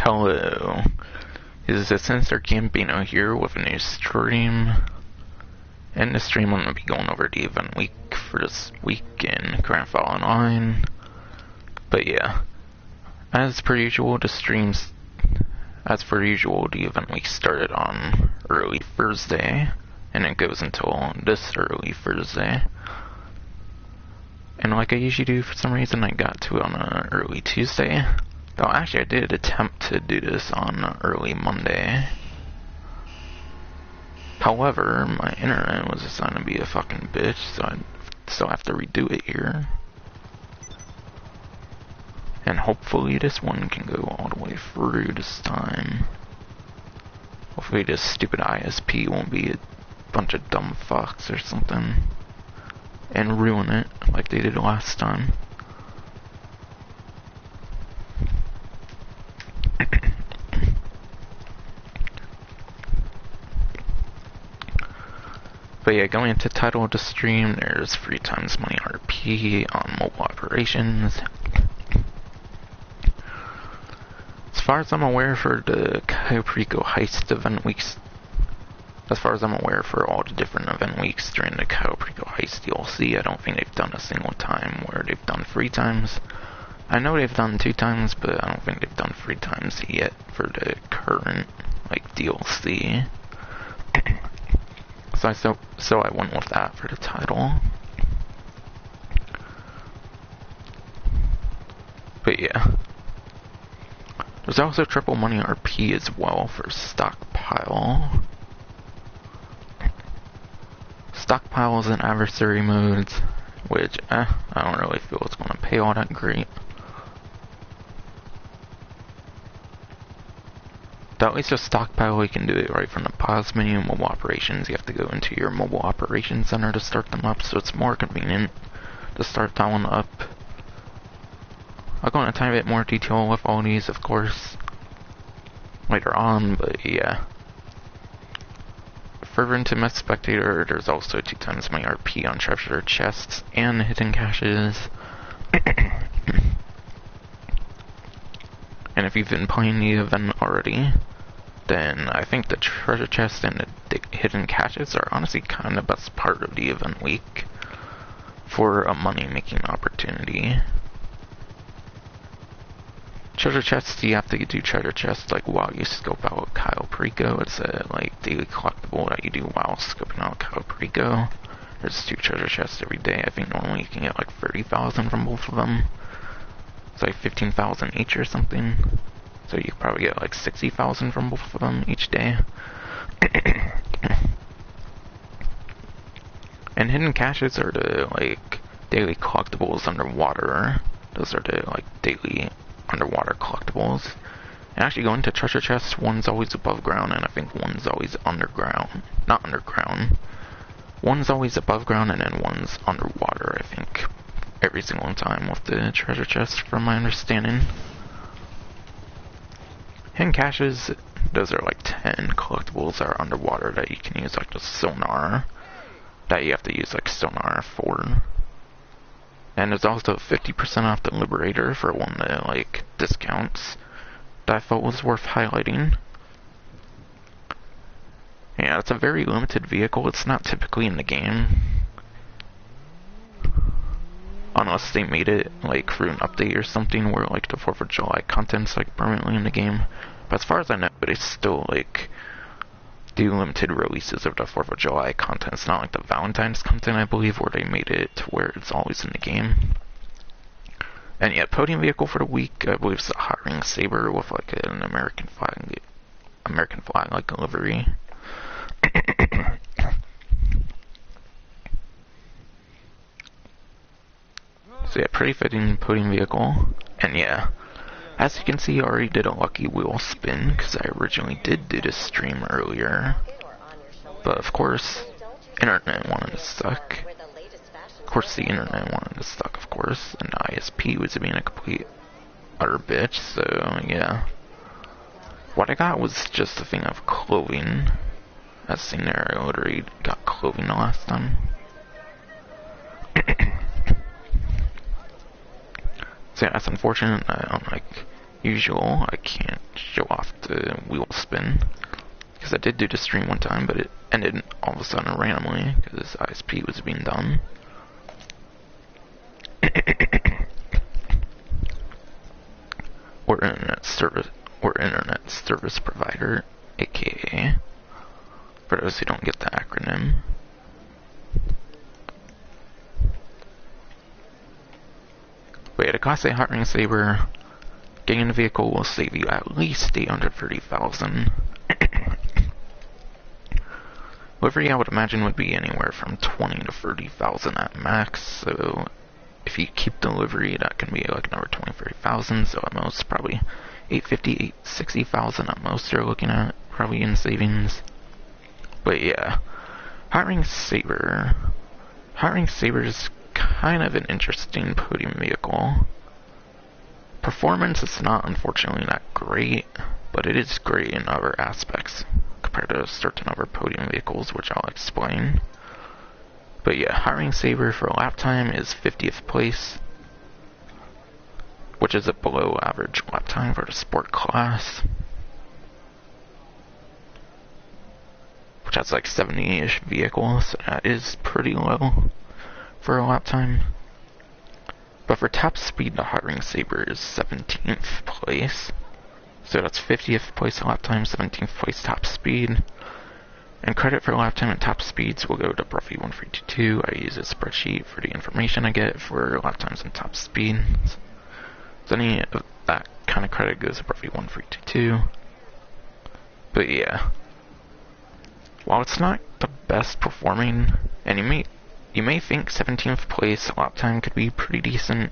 Hello, this is Sensor Campino here with a new stream. In this stream I'm going to be going over the event week for this week in Grand Theft Online. But yeah, as per usual the event week started on early Thursday, and it goes until this early Thursday. And like I usually do, for some reason I got to it on an early Tuesday. Though actually I did attempt to do this on early Monday. However, my internet was assigned to be a fucking bitch, so I still have to redo it here. And hopefully this one can go all the way through this time. Hopefully this stupid ISP won't be a bunch of dumb fucks or something and ruin it like they did last time. But yeah, going into the title of the stream, there's 3 times money RP on mobile operations. As far as I'm aware for the Cayo Perico Heist event weeks, as far as I'm aware for all the different event weeks during the Cayo Perico Heist DLC, I don't think they've done a single time where they've done 3 times. I know they've done 2 times, but I don't think they've done 3 times yet for the current, like, DLC. So I went with that for the title. But yeah. There's also triple money RP as well for stockpile. Stockpiles and adversary modes, which, I don't really feel it's gonna pay all that great. Though at least with stockpile, you can do it right from the pause menu. Mobile operations, you have to go into your mobile operations center to start them up, so it's more convenient to start that one up. I'll go into a tiny bit more detail with all these, of course, later on, but yeah. Further into my spectator, there's also 2 times my RP on treasure chests and hidden caches. And if you've been playing the event already, then I think the treasure chest and the hidden caches are honestly kind of the best part of the event week for a money-making opportunity. Treasure chests, you have to do treasure chests like while you scope out Cayo Perico. It's a like daily collectible that you do while scoping out Cayo Perico. There's 2 treasure chests every day. I think normally you can get like 30,000 from both of them. It's like 15,000 each or something. So you could probably get like 60,000 from both of them each day. And hidden caches are the like daily collectibles underwater. Those are the like daily underwater collectibles. And actually going to treasure chests, one's always above ground and I think one's always underground. Not underground. One's always above ground and then one's underwater, I think. Every single time with the treasure chest, from my understanding. Hidden caches, those are like 10 collectibles that are underwater that you can use like the sonar. That you have to use like sonar for. And there's also 50% off the Liberator for one of the like discounts that I thought was worth highlighting. Yeah, it's a very limited vehicle. It's not typically in the game. Unless they made it like through an update or something where like the 4th of July content's like permanently in the game. But as far as I know, they still like do limited releases of the 4th of July content. It's not like the Valentine's content, I believe, where they made it to where it's always in the game. And yeah, podium vehicle for the week, I believe it's a hot ring saber with like an American flag like livery. So yeah, pretty fitting podium vehicle. And yeah, as you can see, I already did a lucky wheel spin, because I originally did do this stream earlier. But of course, internet wanted to suck. Of course the internet wanted to suck, of course. And the ISP was being a complete utter bitch, so yeah. What I got was just a thing of clothing. As seen there, I literally got clothing the last time. So yeah, that's unfortunate. Unlike usual, I can't show off the wheel spin. Because I did do the stream one time, but it ended all of a sudden randomly, because ISP was being done. or internet service provider, aka, for those who don't get the acronym. But yeah, the Class A Hot Ring Saber, getting a vehicle will save you at least $830,000. Livery, I would imagine, would be anywhere from $20,000 to $30,000 at max, so if you keep the livery, that can be like another $20,000, so at most probably $850,000, $860,000 at most you're looking at, probably in savings. But yeah, Hot Ring Saber is kind of an interesting podium vehicle. Performance is not, unfortunately, that great, but it is great in other aspects compared to certain other podium vehicles, which I'll explain. But yeah, Hot Ring Saber for lap time is 50th place, which is a below average lap time for the sport class, which has like 70-ish vehicles, so that is pretty low for a lap time. But for top speed, the Hot Ring Saber is 17th place. So that's 50th place lap time, 17th place top speed. And credit for lap time and top speeds will go to Bruffy 1322. I use a spreadsheet for the information I get for lap times and top speeds. So any of that kind of credit goes to Bruffy 1322. But yeah, while it's not the best performing, and you may think 17th place lap time could be pretty decent,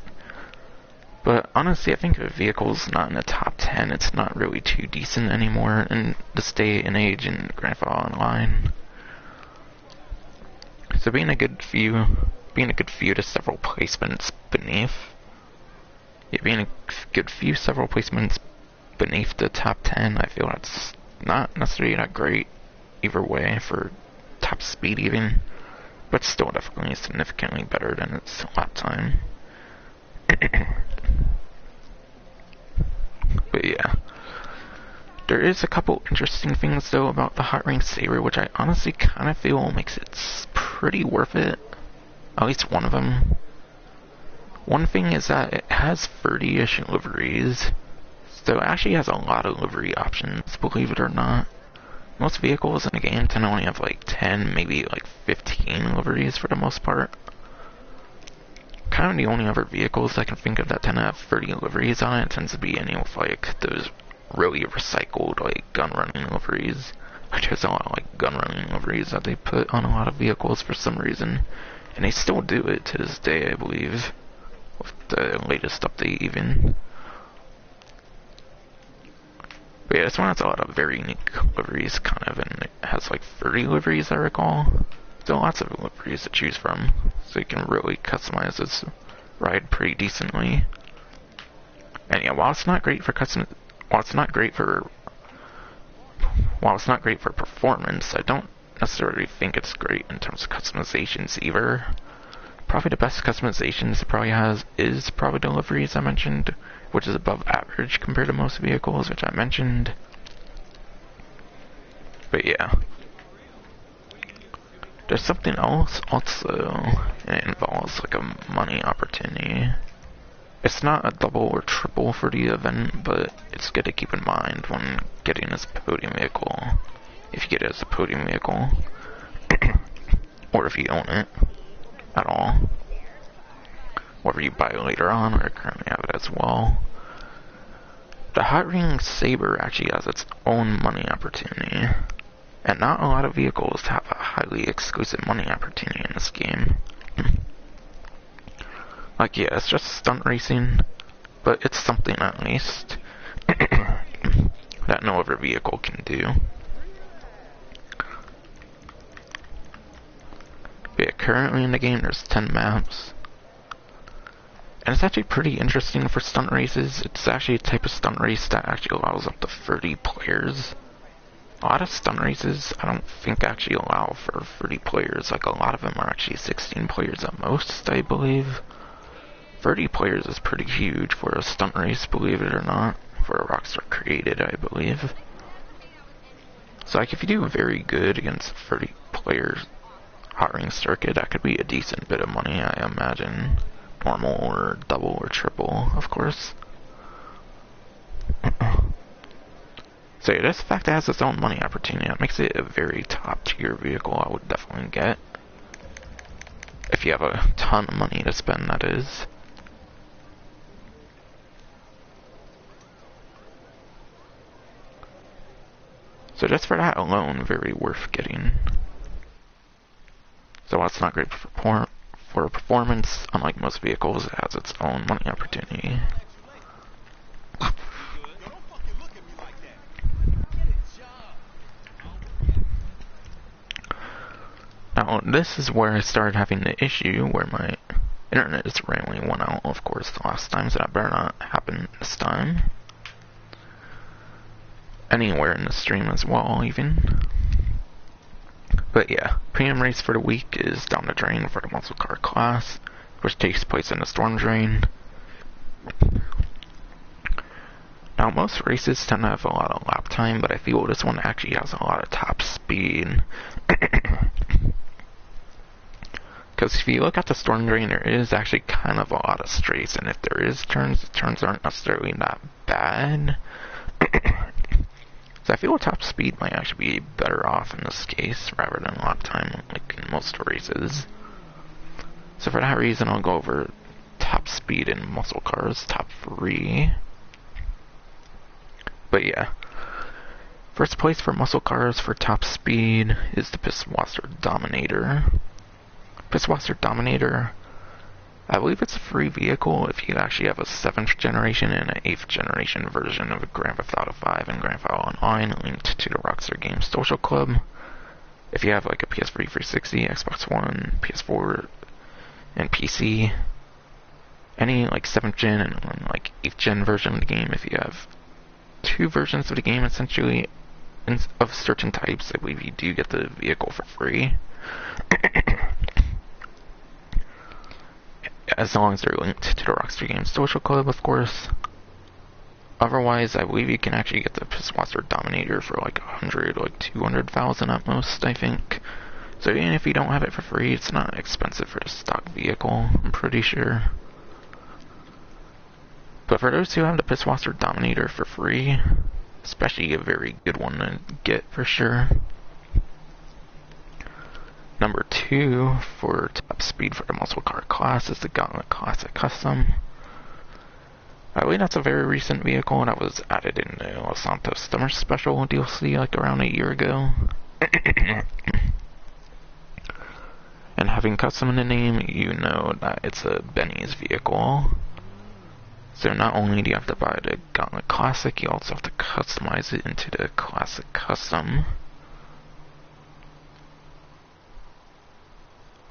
but honestly I think if a vehicle's not in the top 10, it's not really too decent anymore in this day and age in Grand Theft Auto Online. So being a good few to several placements beneath, several placements beneath the top 10, I feel that's not necessarily that great either way for top speed even, but still definitely significantly better than its lap time. But yeah, there is a couple interesting things though about the Hot Ring Saber, which I honestly kind of feel makes it pretty worth it. At least one of them. One thing is that it has 30-ish liveries, so it actually has a lot of livery options, believe it or not. Most vehicles in the game tend to only have like 10, maybe like 15 liveries for the most part. Kind of the only other vehicles I can think of that tend to have 30 liveries on it tends to be any of like those really recycled like gun running liveries. Like there's a lot of like gun running liveries that they put on a lot of vehicles for some reason, and they still do it to this day, I believe, with the latest update even. But yeah, this one has a lot of very unique liveries, kind of, and it has like 30 liveries, I recall. Still lots of liveries to choose from, so you can really customize this ride pretty decently. And yeah, while it's not great for performance, I don't necessarily think it's great in terms of customizations either. Probably the best customizations it probably has is probably the liveries I mentioned, which is above average compared to most vehicles, which I mentioned. But yeah, there's something else also, and it involves like a money opportunity. It's not a double or triple for the event, but it's good to keep in mind when getting this podium vehicle, if you get it as a podium vehicle, or if you own it at all, whether you buy it later on or currently have it as well. The Hot Ring Saber actually has its own money opportunity, and not a lot of vehicles have a highly exclusive money opportunity in this game. Like, yeah, it's just stunt racing, but it's something at least that no other vehicle can do. But yeah, currently in the game there's 10 maps, and it's actually pretty interesting for stunt races. It's actually a type of stunt race that actually allows up to 30 players. A lot of stunt races I don't think actually allow for 30 players, like a lot of them are actually 16 players at most, I believe. 30 players is pretty huge for a stunt race, believe it or not, for a Rockstar created, I believe. So like if you do very good against 30 players hot ring circuit, that could be a decent bit of money, I imagine. Normal or double or triple, of course. So yeah, this fact it has its own money opportunity. That makes it a very top tier vehicle I would definitely get. If you have a ton of money to spend, that is. So just for that alone, very worth getting. So while it's not great for performance, unlike most vehicles, it has its own money opportunity. Now, this is where I started having the issue where my internet just randomly went out, of course, the last time, so that better not happen this time. Anywhere in the stream as well, even. But yeah, premium race for the week is Down the Drain for the muscle car class, which takes place in the Storm Drain. Now, most races tend to have a lot of lap time, but I feel this one actually has a lot of top speed. Because if you look at the Storm Drain, there is actually kind of a lot of straights, and if there is turns, the turns aren't necessarily that bad. So I feel top speed might actually be better off in this case, rather than lap time, like in most races. So for that reason, I'll go over top speed in muscle cars, top 3. But yeah, first place for muscle cars for top speed is the Pisswasser Dominator. Pisswasser Dominator, I believe it's a free vehicle if you actually have a 7th generation and an 8th generation version of Grand Theft Auto 5 and Grand Theft Auto Online linked to the Rockstar Games Social Club. If you have like a PS3 360, Xbox One, PS4, and PC, any like 7th gen and like 8th gen version of the game, if you have 2 versions of the game essentially of certain types, I believe you do get the vehicle for free. As long as they're linked to the Rockstar Games Social Club, of course. Otherwise, I believe you can actually get the Pisswasser Dominator for like 100, like 200,000 at most, I think. So even if you don't have it for free, it's not expensive for the stock vehicle, I'm pretty sure. But for those who have the Pisswasser Dominator for free, especially a very good one to get for sure. Number 2 for top speed for the muscle car class is the Gauntlet Classic Custom. I believe that's a very recent vehicle that was added in the Los Santos Summer Special DLC like around a year ago. And having custom in the name, you know that it's a Benny's vehicle. So not only do you have to buy the Gauntlet Classic, you also have to customize it into the Classic Custom.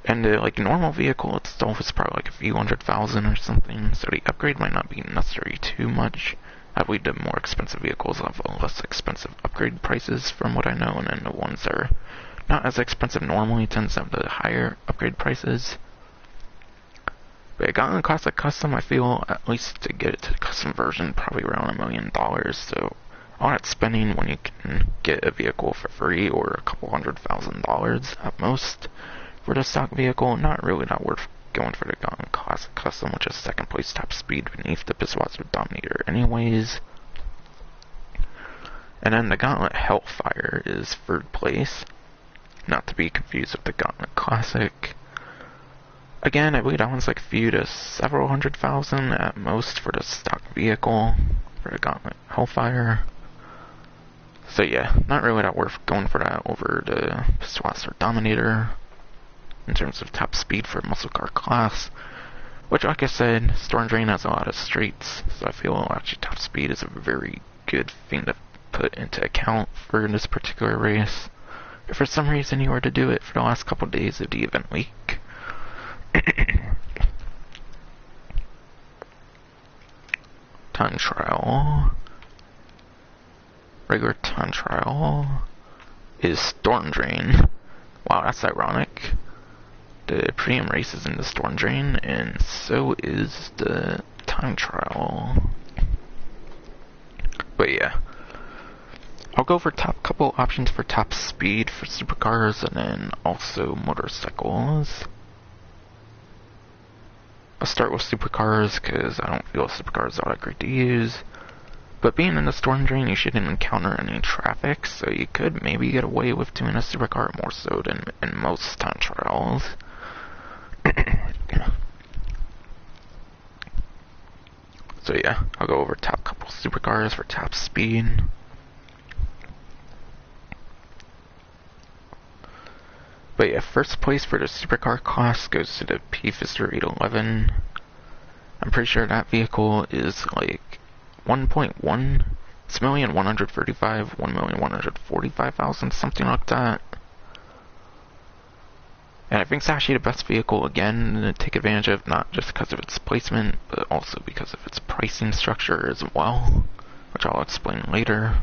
And the like normal vehicle itself is probably like a few 100,000 or something, so the upgrade might not be necessary too much. I believe the more expensive vehicles have less expensive upgrade prices from what I know, and then the ones that are not as expensive normally tends to have the higher upgrade prices. But it got in Classic Custom, I feel, at least to get it to the custom version, probably around $1 million, so all that spending when you can get a vehicle for free or a couple $100,000 at most. For the stock vehicle, not really that worth going for the Gauntlet Classic Custom, which is 2nd place top speed beneath the Pisswasser Dominator anyways. And then the Gauntlet Hellfire is 3rd place, not to be confused with the Gauntlet Classic. Again, I believe that one's like a few to several 100,000 at most for the stock vehicle for the Gauntlet Hellfire. So yeah, not really that worth going for that over the Pisswasser Dominator. In terms of top speed for muscle car class, which like I said, Storm Drain has a lot of straights, so I feel actually top speed is a very good thing to put into account for this particular race. If for some reason you were to do it for the last couple days of the event week. Time trial. Regular time trial is Storm Drain. Wow, that's ironic. The premium race is in the Storm Drain, and so is the time trial. But yeah, I'll go over couple options for top speed for supercars and then also motorcycles. I'll start with supercars because I don't feel supercars are that great to use. But being in the storm drain, you shouldn't encounter any traffic, so you could maybe get away with doing a supercar more so than in most time trials. So yeah, I'll go over top couple supercars for top speed. But yeah, first place for the supercar class goes to the P-Fister 811. I'm pretty sure that vehicle is like 1.1 million, 135, 1,145,000, something like that. And I think it's actually the best vehicle again to take advantage of, not just because of its placement, but also because of its pricing structure as well, which I'll explain later.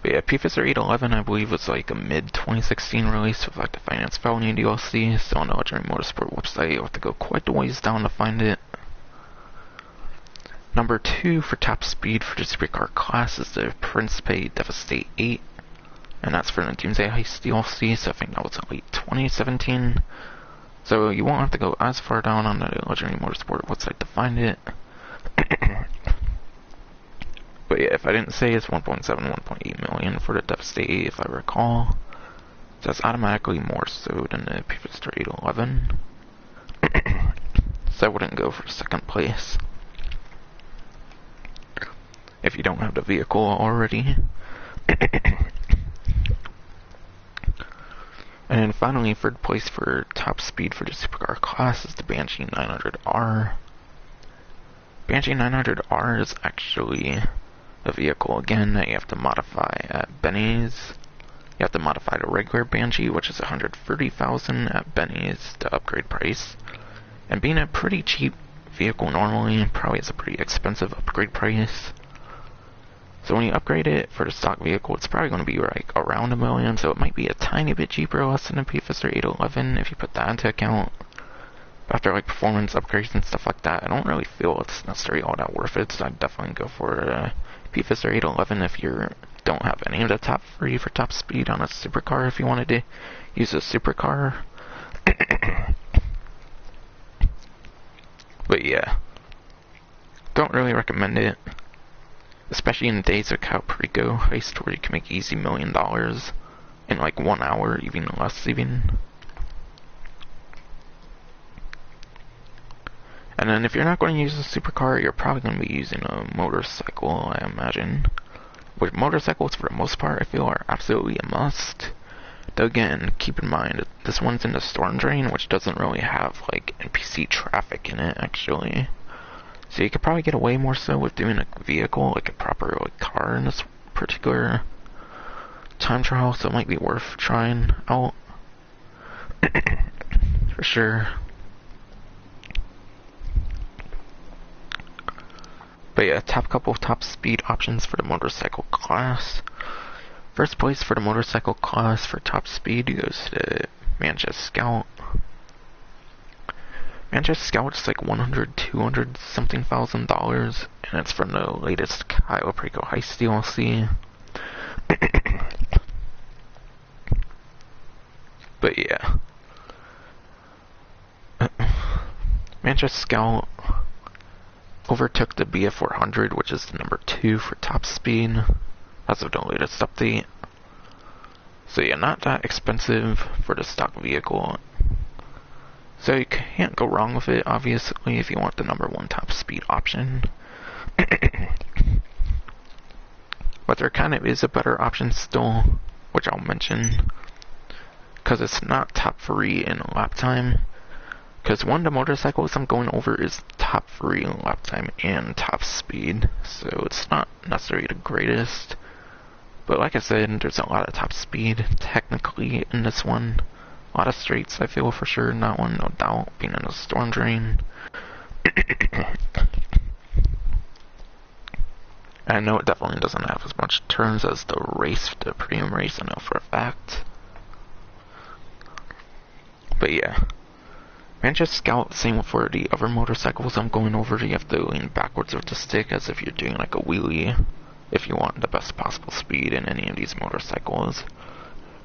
But yeah, P-Fister 811 I believe was like a mid-2016 release with like the Finance Felony DLC, so on the Legendary Motorsport website you'll have to go quite a ways down to find it. Number 2 for top speed for the supercar class is the Principe Devastate 8, and that's for the Doomsday Heist DLC, so I think that was late 2017. So you won't have to go as far down on the Legendary Motorsport website to find it. But yeah, if I didn't say, it's 1.7, 1.8 million for the Devastate 8, if I recall. So that's automatically more so than the P-Fister 811. So I wouldn't go for second place if you don't have the vehicle already. And then finally, third place for top speed for the supercar class is the Banshee 900R. Banshee 900R is actually a vehicle, again, that you have to modify at Benny's. You have to modify the regular Banshee, which is 130,000 at Benny's, the upgrade price. And being a pretty cheap vehicle normally, probably has a pretty expensive upgrade price. So when you upgrade it for the stock vehicle, it's probably going to be like around $1 million, so it might be a tiny bit cheaper, less than a P-Fister 811 if you put that into account. After like performance upgrades and stuff like that, I don't really feel it's necessarily all that worth it, so I'd definitely go for P-Fister 811 if you don't have any of the top 3 for top speed on a supercar, if you wanted to use a supercar. But yeah, don't really recommend it, especially in the days of Cayo Perico Heist where you can make easy $1 million in like 1 hour, even less even. And then if you're not going to use a supercar, you're probably going to be using a motorcycle, I imagine. Which motorcycles, for the most part, I feel are absolutely a must. Though again, keep in mind, this one's in the storm drain, which doesn't really have, like, NPC traffic in it, actually. So you could probably get away more so with doing a vehicle, like a proper like, car in this particular time trial, so it might be worth trying out. For sure. But yeah, couple of top speed options for the motorcycle class. First place for the motorcycle class for top speed goes to Manchester Scout. Manchester Scout is like 100, 200 something $1,000, and it's from the latest Cayo Perico Heist DLC. But yeah, Manchester Scout overtook the BF400, which is the number 2 for top speed as of the latest update. So yeah, not that expensive for the stock vehicle. So you can't go wrong with it, obviously, if you want the number 1 top speed option. But there kind of is a better option still, which I'll mention, because it's not top 3 in lap time. Because one of the motorcycles I'm going over is top 3 in lap time and top speed, so it's not necessarily the greatest. But like I said, there's a lot of top speed technically in this one. A lot of straights, I feel for sure in that one, no doubt, being in a storm drain. I know it definitely doesn't have as much turns as the premium race, I know for a fact. But yeah, Manchester Scout, same for the other motorcycles I'm going over, you have to lean backwards with the stick as if you're doing like a wheelie, if you want the best possible speed in any of these motorcycles.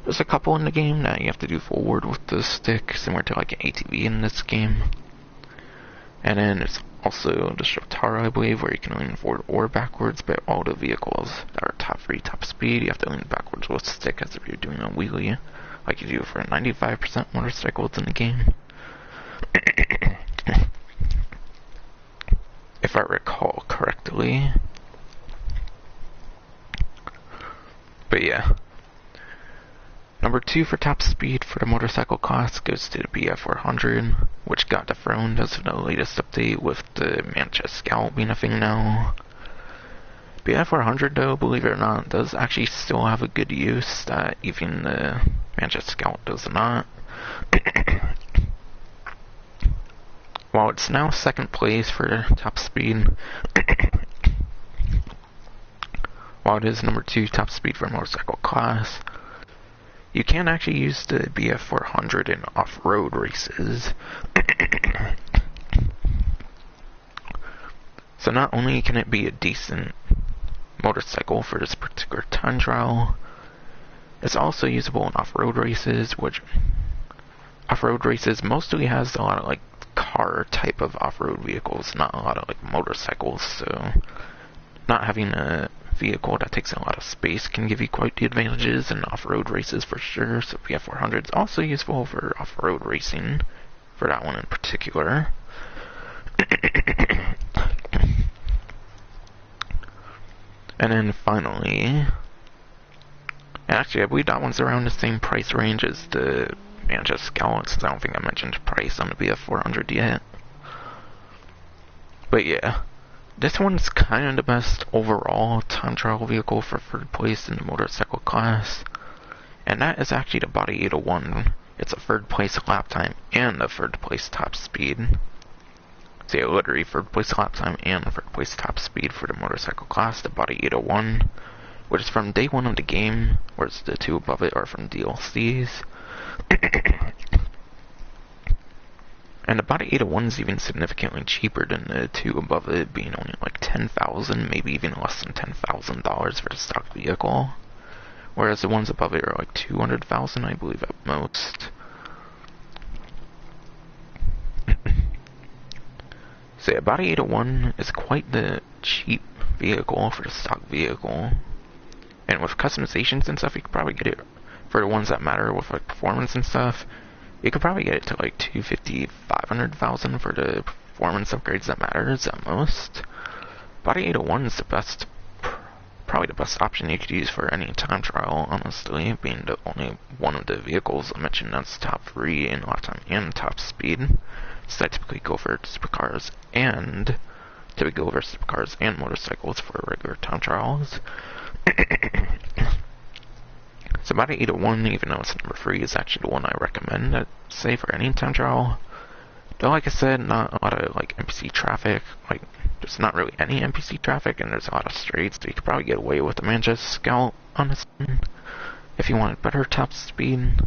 There's a couple in the game that you have to do forward with the stick, similar to like an ATV in this game. And then there's also the Shotara, I believe, where you can lean forward or backwards, but all the vehicles that are top 3, top speed, you have to lean backwards with the stick as if you're doing a wheelie, like you do for 95% motorcycles in the game. If I recall correctly. But yeah. Number 2 for top speed for the motorcycle class goes to the BF400, which got dethroned as of the latest update with the Manchester Scout being a thing now. BF400, though, believe it or not, does actually still have a good use that even the Manchester Scout does not. While it's now 2nd place for top speed, while it is number 2 top speed for motorcycle class, you can actually use the BF400 in off-road races. So not only can it be a decent motorcycle for this particular time trial, it's also usable in off-road races, which off-road races mostly has a lot of like car type of off-road vehicles, not a lot of like motorcycles, so not having a vehicle that takes a lot of space can give you quite the advantages in off-road races for sure. So BF400 is also useful for off-road racing, for that one in particular. And then finally, and actually I believe that one's around the same price range as the Manchester Scout, since I don't think I mentioned price on the BF400 yet. But yeah, this one's kind of the best overall time trial vehicle for 3rd place in the motorcycle class, and that is actually the Body 801. It's a 3rd place lap time and a 3rd place top speed. So yeah, literally 3rd place lap time and 3rd place top speed for the motorcycle class, the Body 801, which is from day 1 of the game, whereas the 2 above it are from DLCs. And the Body 801 is even significantly cheaper than the 2 above it, being only like $10,000, maybe even less than $10,000 for the stock vehicle. Whereas the ones above it are like $200,000, I believe, at most. So yeah, Body 801 is quite the cheap vehicle for the stock vehicle. And with customizations and stuff, you could probably get it, for the ones that matter with like performance and stuff, you could probably get it to like $250,000, $500,000 for the performance upgrades that matters at most. Body 801 is the best, probably the best option you could use for any time trial, honestly, being the only one of the vehicles I mentioned that's top 3 in lifetime and top speed. So I typically go for supercars and motorcycles for regular time trials. So Body 801, even though it's number 3, is actually the one I recommend, I'd say, for any time trial. Though, like I said, not a lot of like NPC traffic, like there's not really any NPC traffic, and there's a lot of straights, so you could probably get away with the Manchester Scout on this one, if you wanted better top speed.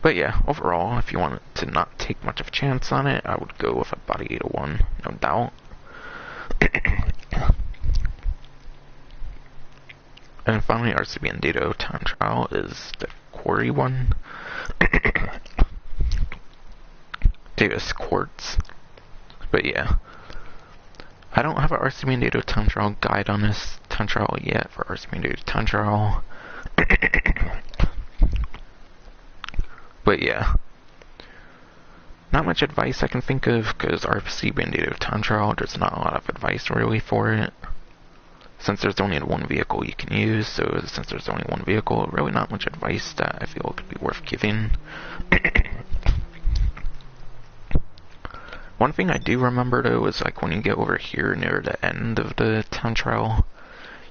But yeah, overall, if you wanted to not take much of a chance on it, I would go with a Body 801, no doubt. And finally, RCB and Dado time trial is the Quarry one. Davis Quartz. But yeah, I don't have an RCB and Dado time trial guide on this time trial yet for RCB and Dado time trial. But yeah, not much advice I can think of, because RCB and Dado time trial, there's not a lot of advice really for it. Since there's only one vehicle you can use, so since there's only one vehicle, really not much advice that I feel could be worth giving. One thing I do remember though is like when you get over here near the end of the time trial,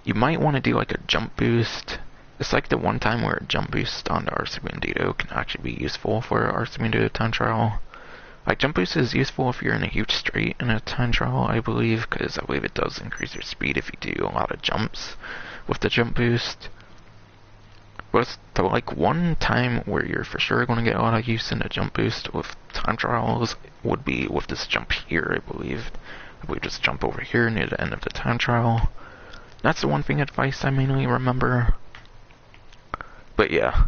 you might want to do like a jump boost. It's like the one time where a jump boost on the RCB and Dado can actually be useful for RCB and Dado time trial. Like, jump boost is useful if you're in a huge straight in a time trial, I believe, because I believe it does increase your speed if you do a lot of jumps with the jump boost. But the like one time where you're for sure going to get a lot of use in the jump boost with time trials would be with this jump here, I believe. We just jump over here near the end of the time trial. That's the one thing advice I mainly remember. But yeah,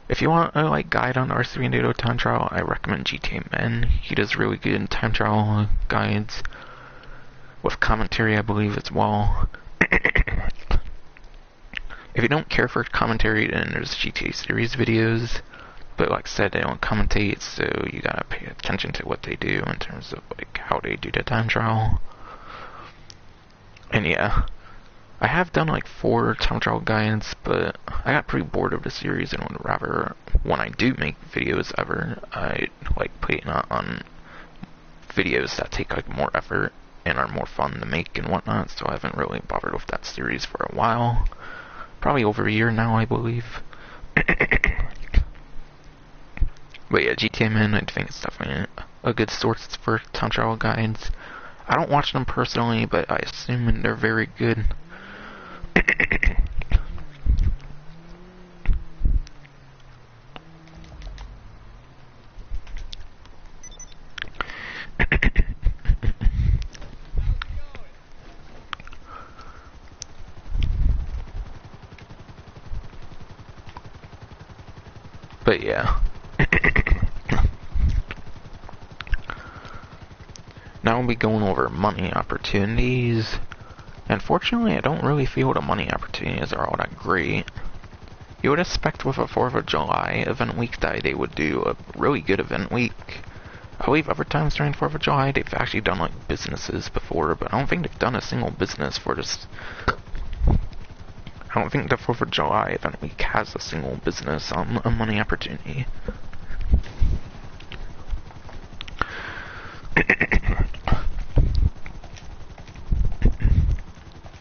if you want a like guide on R3 NATO time trial, I recommend GTA Men. He does really good time trial guides with commentary, I believe, as well. If you don't care for commentary, then there's GTA series videos, but like I said, they don't commentate, so you gotta pay attention to what they do in terms of like how they do the time trial. And yeah, I have done like 4 time trial guides, but I got pretty bored of the series and would rather, when I do make videos ever, I like put it on videos that take like more effort and are more fun to make and whatnot, so I haven't really bothered with that series for a while. Probably over a year now, I believe. But yeah, GTA Man, I think it's definitely a good source for time trial guides. I don't watch them personally, but I assume they're very good. But yeah. Now we'll be going over money opportunities. Unfortunately, I don't really feel the money opportunities are all that great. You would expect with a 4th of July event week that they would do a really good event week. I believe other times during 4th of July they've actually done like businesses before, but I don't think they've done a single business for this. I don't think the 4th of July event week has a single business on a money opportunity.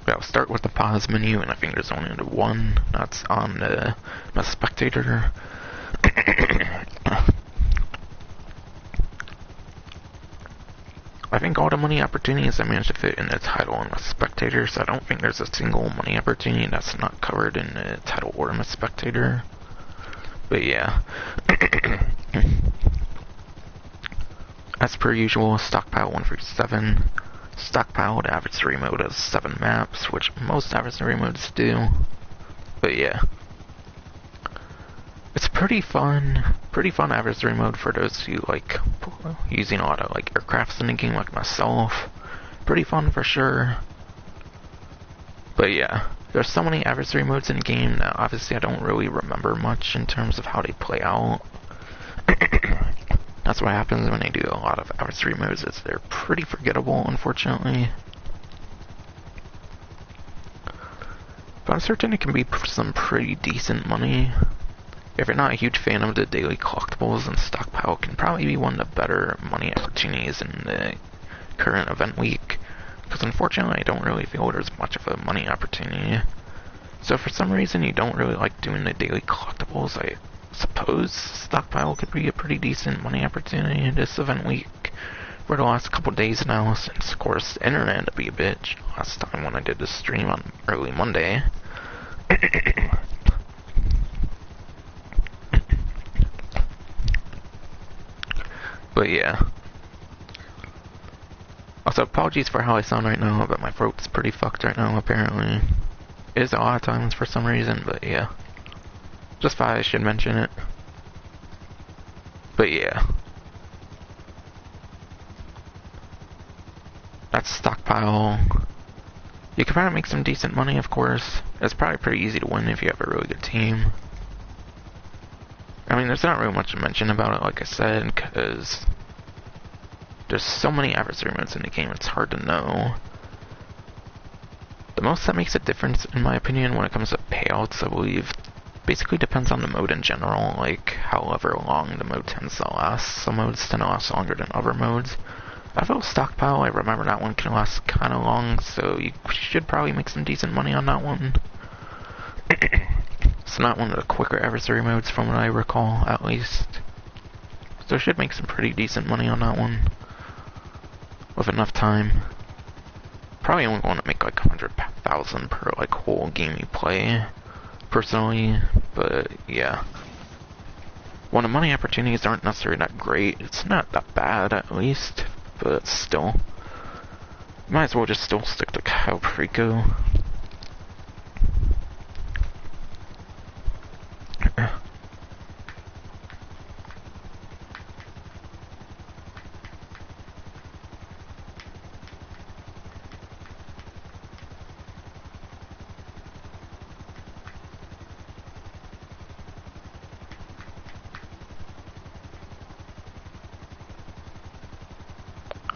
I'll start with the pause menu, and I think there's only one. That's on the spectator. I think all the money opportunities I managed to fit in the title and the spectator, so I don't think there's a single money opportunity that's not covered in the title or the spectator. But yeah. As per usual, stockpile 137. Stockpile, the adversary mode has 7 maps, which most adversary modes do. But yeah. It's pretty fun adversary mode for those who like using a lot of like aircrafts in the game like myself. Pretty fun for sure. But yeah, there's so many adversary modes in the game that obviously I don't really remember much in terms of how they play out. That's what happens when they do a lot of adversary modes, is they're pretty forgettable, unfortunately. But I'm certain it can be some pretty decent money. If you're not a huge fan of the daily collectibles, then Stockpile can probably be one of the better money opportunities in the current event week. Because unfortunately I don't really feel there's much of a money opportunity. So for some reason you don't really like doing the daily collectibles, I suppose Stockpile could be a pretty decent money opportunity this event week for the last couple days now, since of course the internet had to be a bitch last time when I did the stream on early Monday. But yeah. Also, apologies for how I sound right now, but my throat's pretty fucked right now, apparently. It is a lot of times for some reason, but yeah. Just thought I should mention it. But yeah. That's Stockpile. You can probably make some decent money, of course. It's probably pretty easy to win if you have a really good team. I mean, there's not really much to mention about it, like I said, because there's so many adversary modes in the game, it's hard to know. The most that makes a difference, in my opinion, when it comes to payouts, I believe, basically depends on the mode in general, like however long the mode tends to last. Some modes tend to last longer than other modes. I feel Stockpile, I remember that one can last kinda long, so you should probably make some decent money on that one. It's not one of the quicker adversary modes from what I recall, at least. So I should make some pretty decent money on that one. With enough time. Probably only want to make like 100,000 per like whole game you play, personally. but yeah. When the money opportunities aren't necessarily that great, it's not that bad at least, but still. Might as well just still stick to Cayo Perico.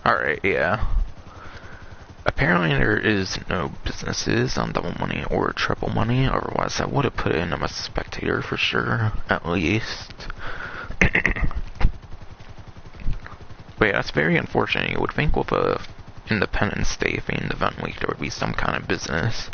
Alright, yeah. Apparently there is no businesses on double money or triple money, otherwise I would have put it in a spectator for sure, at least. But yeah, that's very unfortunate. You would think with a Independence Day themed event week there would be some kind of business.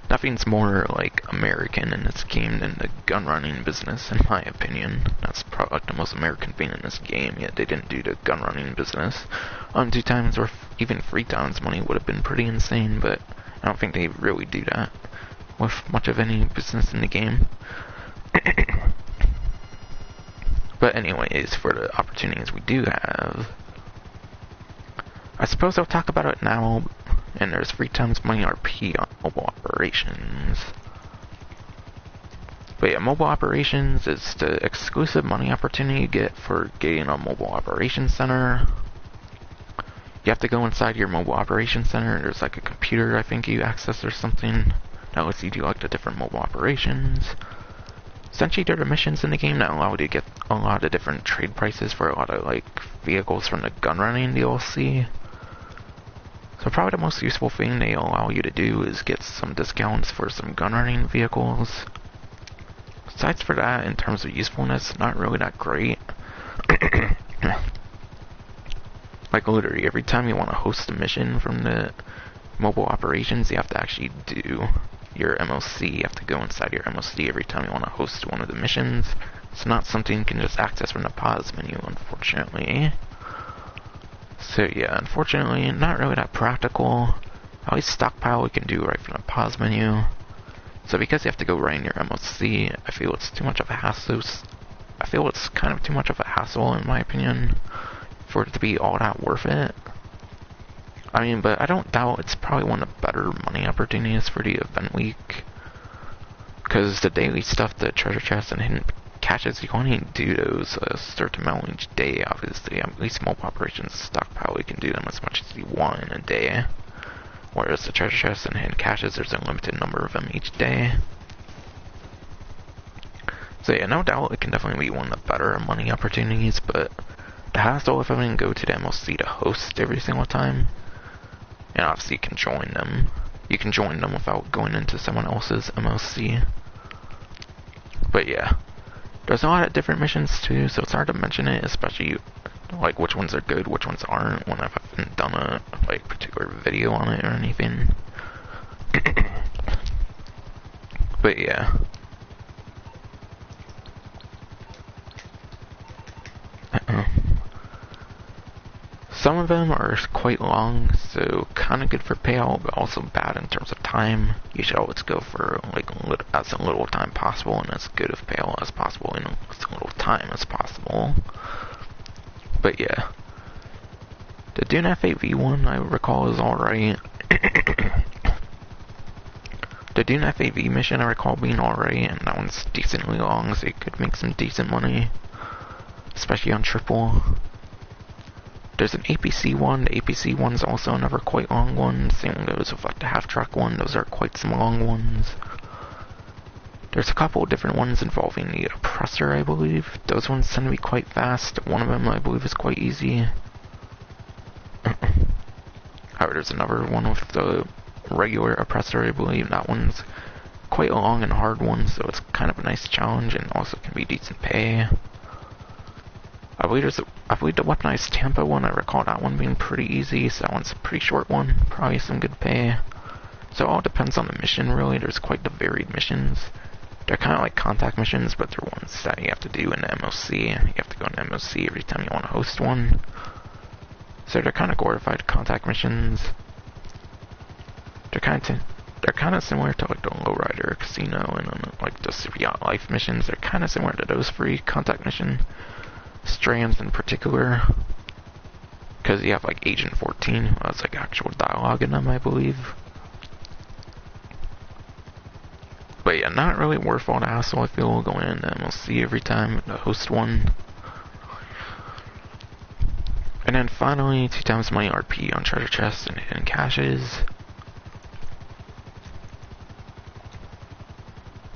Nothing's more like American in this game than the gun running business, in my opinion. That's probably like the most American thing in this game, yet they didn't do the gun running business. 2 times or even 3 times money would have been pretty insane, but I don't think they really do that with much of any business in the game. But anyways, for the opportunities we do have, I suppose I'll talk about it now. And there's 3 times money RP on mobile operations. But yeah, mobile operations is the exclusive money opportunity you get for getting a mobile operations center. You have to go inside your mobile operations center. There's like a computer I think you access or something that lets you do like the different mobile operations. Essentially, there are missions in the game that allow you to get a lot of different trade prices for a lot of like vehicles from the gun running DLC. So probably the most useful thing they allow you to do is get some discounts for some gun running vehicles. Besides for that, in terms of usefulness, not really that great. Like literally, every time you want to host a mission from the mobile operations, you have to actually do your MOC. You have to go inside your MOC every time you want to host one of the missions. It's not something you can just access from the pause menu, unfortunately. So yeah, unfortunately, not really that practical. At least stockpile we can do right from the pause menu. So because you have to go right in your MOC, I feel it's too much of a hassle. I feel it's kind of too much of a hassle, in my opinion, for it to be all that worth it. I mean, but I don't doubt it's probably one of the better money opportunities for the event week. Because the daily stuff, the treasure chests and hidden caches, you can only do those a certain amount each day, obviously. At least mobile operations stockpile, you can do them as much as you want in a day. Whereas the treasure chests and hidden caches, there's a limited number of them each day. So yeah, no doubt it can definitely be one of the better money opportunities, but the hassle of having to go to the MLC to host every single time, and obviously you can join them. You can join them without going into someone else's MLC. But yeah. There's a lot of different missions too, so it's hard to mention it, especially like which ones are good, which ones aren't, when I haven't done a like particular video on it or anything. But yeah. Some of them are quite long, so kind of good for payout, but also bad in terms of time. You should always go for like as little time possible and as good of payout as possible in as little time as possible. But yeah, the Dune FAV one I recall is alright. The Dune FAV mission I recall being alright, and that one's decently long, so you could make some decent money, especially on triple. There's an APC one. The APC one's also another quite long one. Same goes with like the half-track one. Those are quite some long ones. There's a couple of different ones involving the oppressor, I believe. Those ones tend to be quite fast. One of them, I believe, is quite easy. However, there's another one with the regular oppressor, I believe. That one's quite a long and hard one, so it's kind of a nice challenge and also can be decent pay. I believe the weaponized Tampa one, I recall that one being pretty easy, so that one's a pretty short one, probably some good pay. So it all depends on the mission, really. There's quite the varied missions. They're kind of like contact missions, but they're ones that you have to do in the MOC. You have to go in the MOC every time you want to host one. So they're kind of glorified contact missions. They're kind of they're kind of similar to like the Lowrider Casino and like the Super Yacht Life missions. They're kind of similar to those free contact mission strands in particular. Because you have like Agent 14, who has like actual dialogue in them, I believe. But yeah, not really worth all the hassle, I feel, going in the MLC every time to host one. And then finally, 2 times money RP on treasure chests and hidden caches.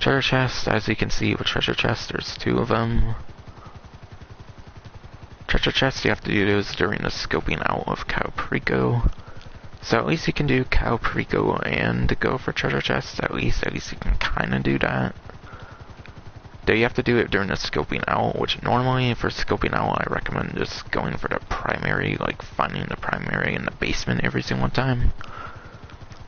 Treasure chests, as you can see with treasure chests, there's 2 of them. Treasure chests, you have to do those during the scoping out of Cayo Perico. So at least you can do Cayo Perico and go for treasure chests, at least you can kinda do that. Though you have to do it during the scoping out, which normally for scoping out I recommend just going for the primary, like finding the primary in the basement every single time.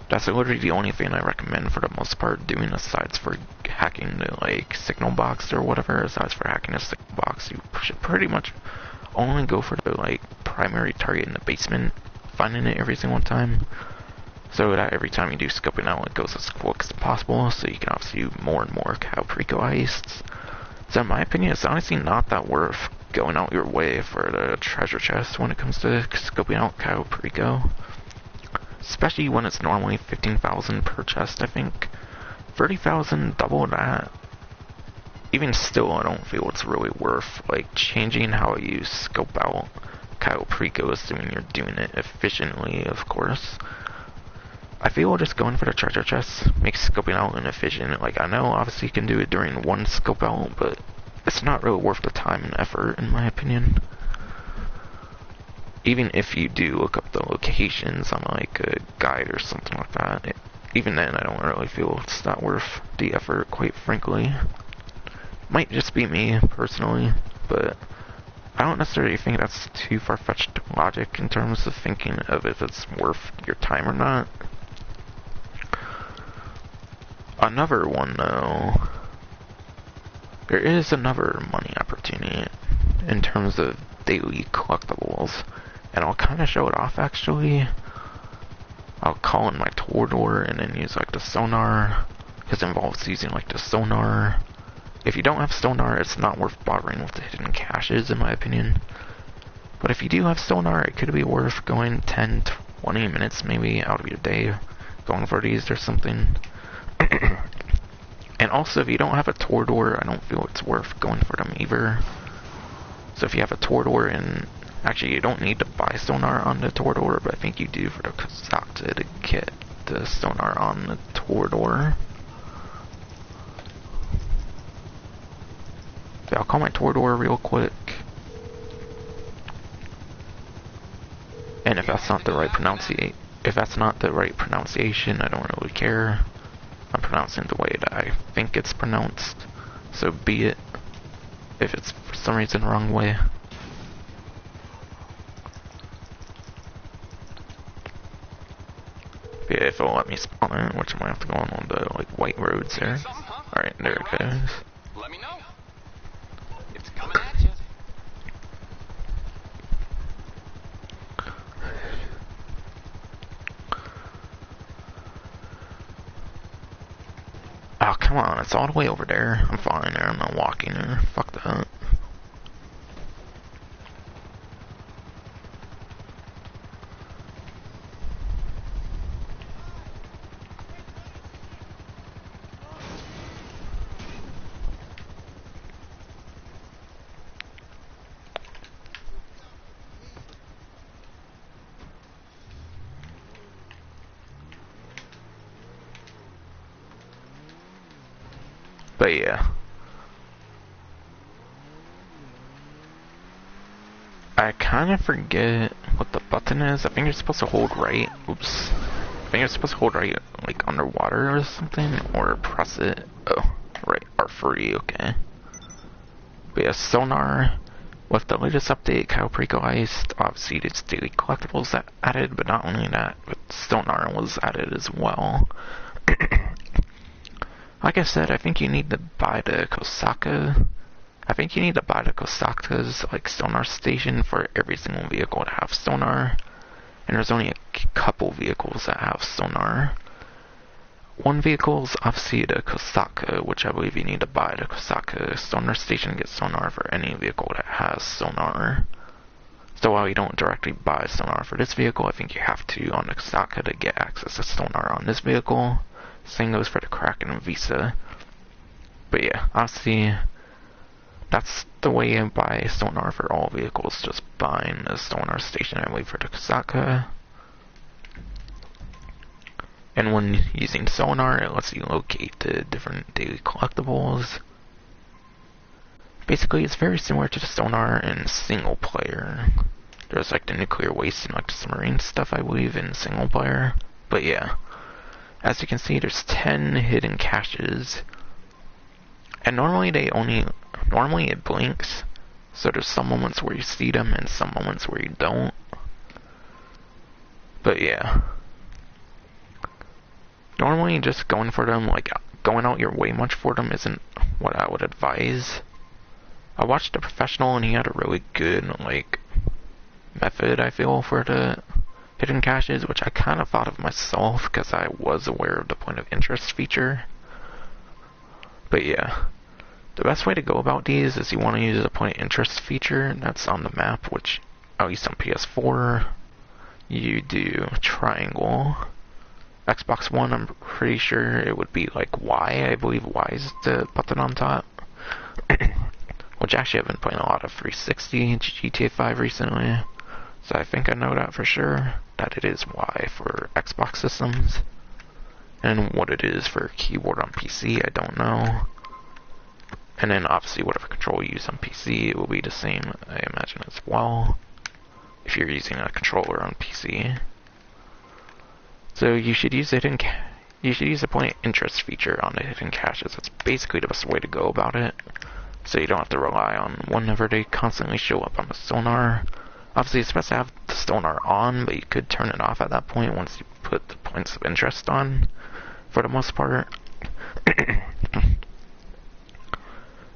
That's literally the only thing I recommend for the most part doing, aside for hacking the like signal box or whatever. Aside for hacking the signal box, you should pretty much only go for the like primary target in the basement, finding it every single time, so that every time you do scoping out it goes as quick as possible, so you can obviously do more and more Cayo Perico heists. So in my opinion, it's honestly not that worth going out your way for the treasure chest when it comes to scoping out Cayo Perico. Especially when it's normally 15,000 per chest, I think. 30,000, double that. Even still, I don't feel it's really worth, like, changing how you scope out Cayo Perico, assuming you're doing it efficiently, of course. I feel just going for the treasure chests makes scoping out inefficient. Like, I know obviously you can do it during one scope out, but it's not really worth the time and effort, in my opinion. Even if you do look up the locations on like a guide or something like that, even then I don't really feel it's not worth the effort, quite frankly. Might just be me, personally, but I don't necessarily think that's too far-fetched logic in terms of thinking of if it's worth your time or not. Another one, though, there is another money opportunity in terms of daily collectibles, and I'll kind of show it off, actually. I'll call in my Torador and then use like the sonar, because it involves using like the sonar. If you don't have sonar, it's not worth bothering with the hidden caches, in my opinion. But if you do have sonar, it could be worth going 10, 20 minutes maybe out of your day going for these or something. And also, if you don't have a Torador, I don't feel it's worth going for them either. So if you have a Torador, and actually you don't need to buy sonar on the Torador, but I think you do for the Kazakta to get the sonar on the Torador. So I'll call my Torador real quick. And if that's not the right pronunciation, I don't really care. I'm pronouncing it the way that I think it's pronounced, so be it. If it's for some reason the wrong way. But yeah, if it'll let me spawn it, which I might have to go on one of the like white roads there. Alright, there it goes. Let me know. It's coming at you. Oh, come on, it's all the way over there. I'm fine there, I'm not walking there. Fuck that. But yeah. I kind of forget what the button is. I think you're supposed to hold right. Oops. I think you're supposed to hold right, like underwater or something, or press it. Oh, right, R3, okay. But yeah, sonar. With the latest update, Cayo Perico Heist, obviously it's daily collectibles that added, but not only that, but sonar was added as well. Like I said, I think you need to buy the Kosaka. I think you need to buy the Kosaka's like sonar station for every single vehicle to have sonar. And there's only a couple vehicles that have sonar. one vehicle is obviously the Kosaka, which I believe you need to buy the Kosaka sonar station to get sonar for any vehicle that has sonar. So while you don't directly buy sonar for this vehicle, I think you have to on the Kosaka to get access to sonar on this vehicle. Same goes for the Kraken and Visa. But yeah, obviously, that's the way you buy sonar for all vehicles, just buying a sonar station, I believe, for the Kosaka. And when using sonar, it lets you locate the different daily collectibles. Basically, it's very similar to the sonar in single player. There's like the nuclear waste and like the submarine stuff, I believe, in single player. But yeah, as you can see, there's 10 hidden caches. And normally it blinks. So there's some moments where you see them and some moments where you don't. But yeah. Normally just going for them, like going out your way much for them isn't what I would advise. I watched a professional and he had a really good, like, method, I feel, for the hidden caches, which I kind of thought of myself because I was aware of the point of interest feature. But yeah, the best way to go about these is you want to use the point of interest feature that's on the map, which, at least on PS4, you do triangle. Xbox One, I'm pretty sure it would be like Y. I believe Y is the button on top. Which actually I've been playing a lot of 360 GTA 5 recently, so I think I know that for sure, that it is Y for Xbox systems. And what it is for keyboard on PC, I don't know. And then obviously whatever control you use on PC, it will be the same, I imagine, as well, if you're using a controller on PC. So you should use the point of interest feature on the hidden caches. That's basically the best way to go about it. So you don't have to rely on whenever they constantly show up on the sonar. Obviously it's best to have the sonar on, but you could turn it off at that point once you put the points of interest on, for the most part.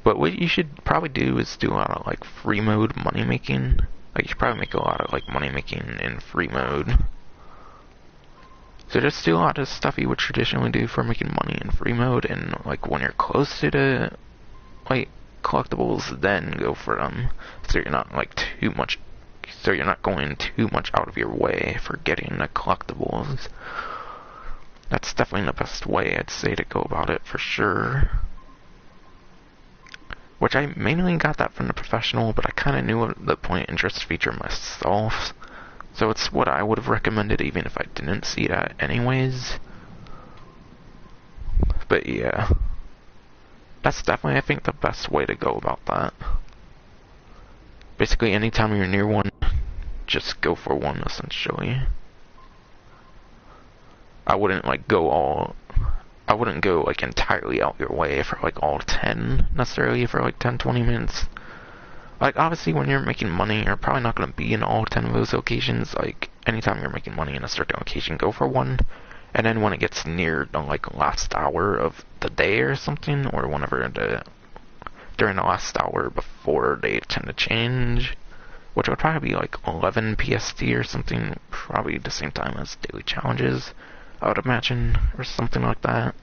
But what you should probably do is do a lot of like free mode money making. Like you should probably make a lot of like money making in free mode. So just do a lot of stuff you would traditionally do for making money in free mode, and like when you're close to the like collectibles, then go for them. So you're not like you're not going too much out of your way for getting the collectibles. That's definitely the best way, I'd say, to go about it for sure. Which I mainly got that from the professional, but I kind of knew the point interest feature myself. So it's what I would have recommended even if I didn't see that anyways. But yeah. That's definitely, I think, the best way to go about that. Basically, anytime you're near one, just go for one, essentially. I wouldn't go like entirely out your way for like all 10 necessarily for like 10-20 minutes. Like obviously when you're making money, you're probably not going to be in all 10 of those locations. Like anytime you're making money in a certain location, go for one. And then when it gets near the like last hour of the day or something, or whenever during the last hour before they tend to change, which would probably be like 11 PST or something, probably the same time as daily challenges, I would imagine, or something like that.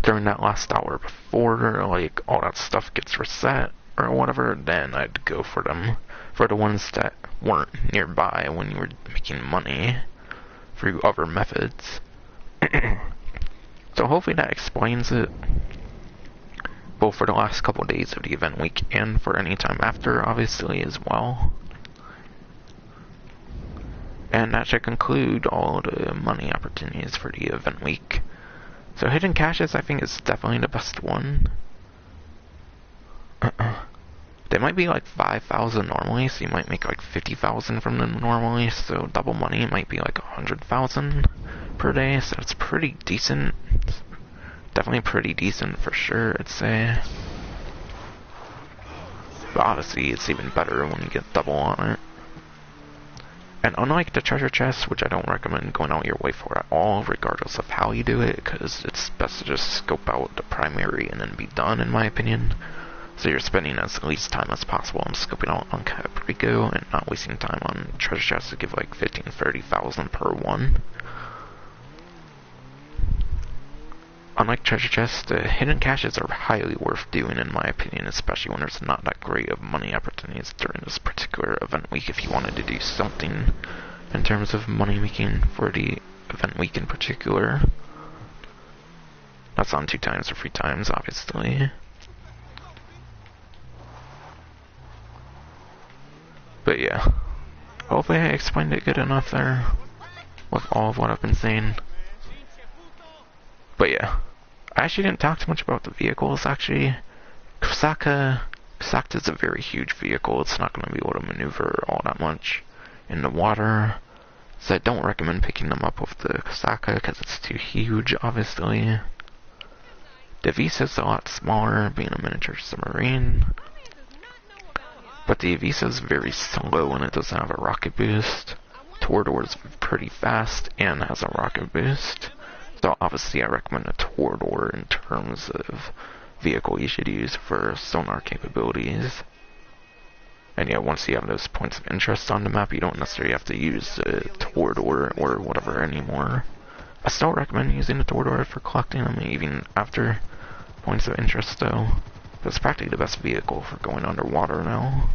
During that last hour before like all that stuff gets reset or whatever, then I'd go for them, for the ones that weren't nearby when you were making money through other methods. So hopefully that explains it, both for the last couple days of the event week and for any time after, obviously, as well. And that should conclude all the money opportunities for the event week. So hidden caches, I think, is definitely the best one. They might be like 5,000 normally, so you might make like 50,000 from them normally, so double money might be like 100,000 per day, so it's pretty decent. Definitely pretty decent for sure, I'd say. But obviously, it's even better when you get double on it. And unlike the treasure chest, which I don't recommend going out your way for at all, regardless of how you do it, because it's best to just scope out the primary and then be done, in my opinion. So you're spending as least time as possible on scoping out on Cayo Perico and not wasting time on treasure chests to give like 15,000 to 30,000 per one. unlike treasure chests, the hidden caches are highly worth doing in my opinion, especially when there's not that great of money opportunities during this particular event week if you wanted to do something in terms of money making for the event week in particular. That's on 2 times or 3 times, obviously. But yeah, hopefully I explained it good enough there with all of what I've been saying. But yeah, I actually didn't talk too much about the vehicles actually. Kusaka is a very huge vehicle. It's not going to be able to maneuver all that much in the water. So I don't recommend picking them up with the Kusaka because it's too huge, obviously. The Visa's a lot smaller, being a miniature submarine. But the Visa's very slow and it doesn't have a rocket boost. Torador's pretty fast and has a rocket boost. So obviously I recommend a Torador in terms of vehicle you should use for sonar capabilities. And yeah, once you have those points of interest on the map, you don't necessarily have to use a Torador or whatever anymore. I still recommend using the Torador for collecting them even after points of interest though. But it's practically the best vehicle for going underwater now.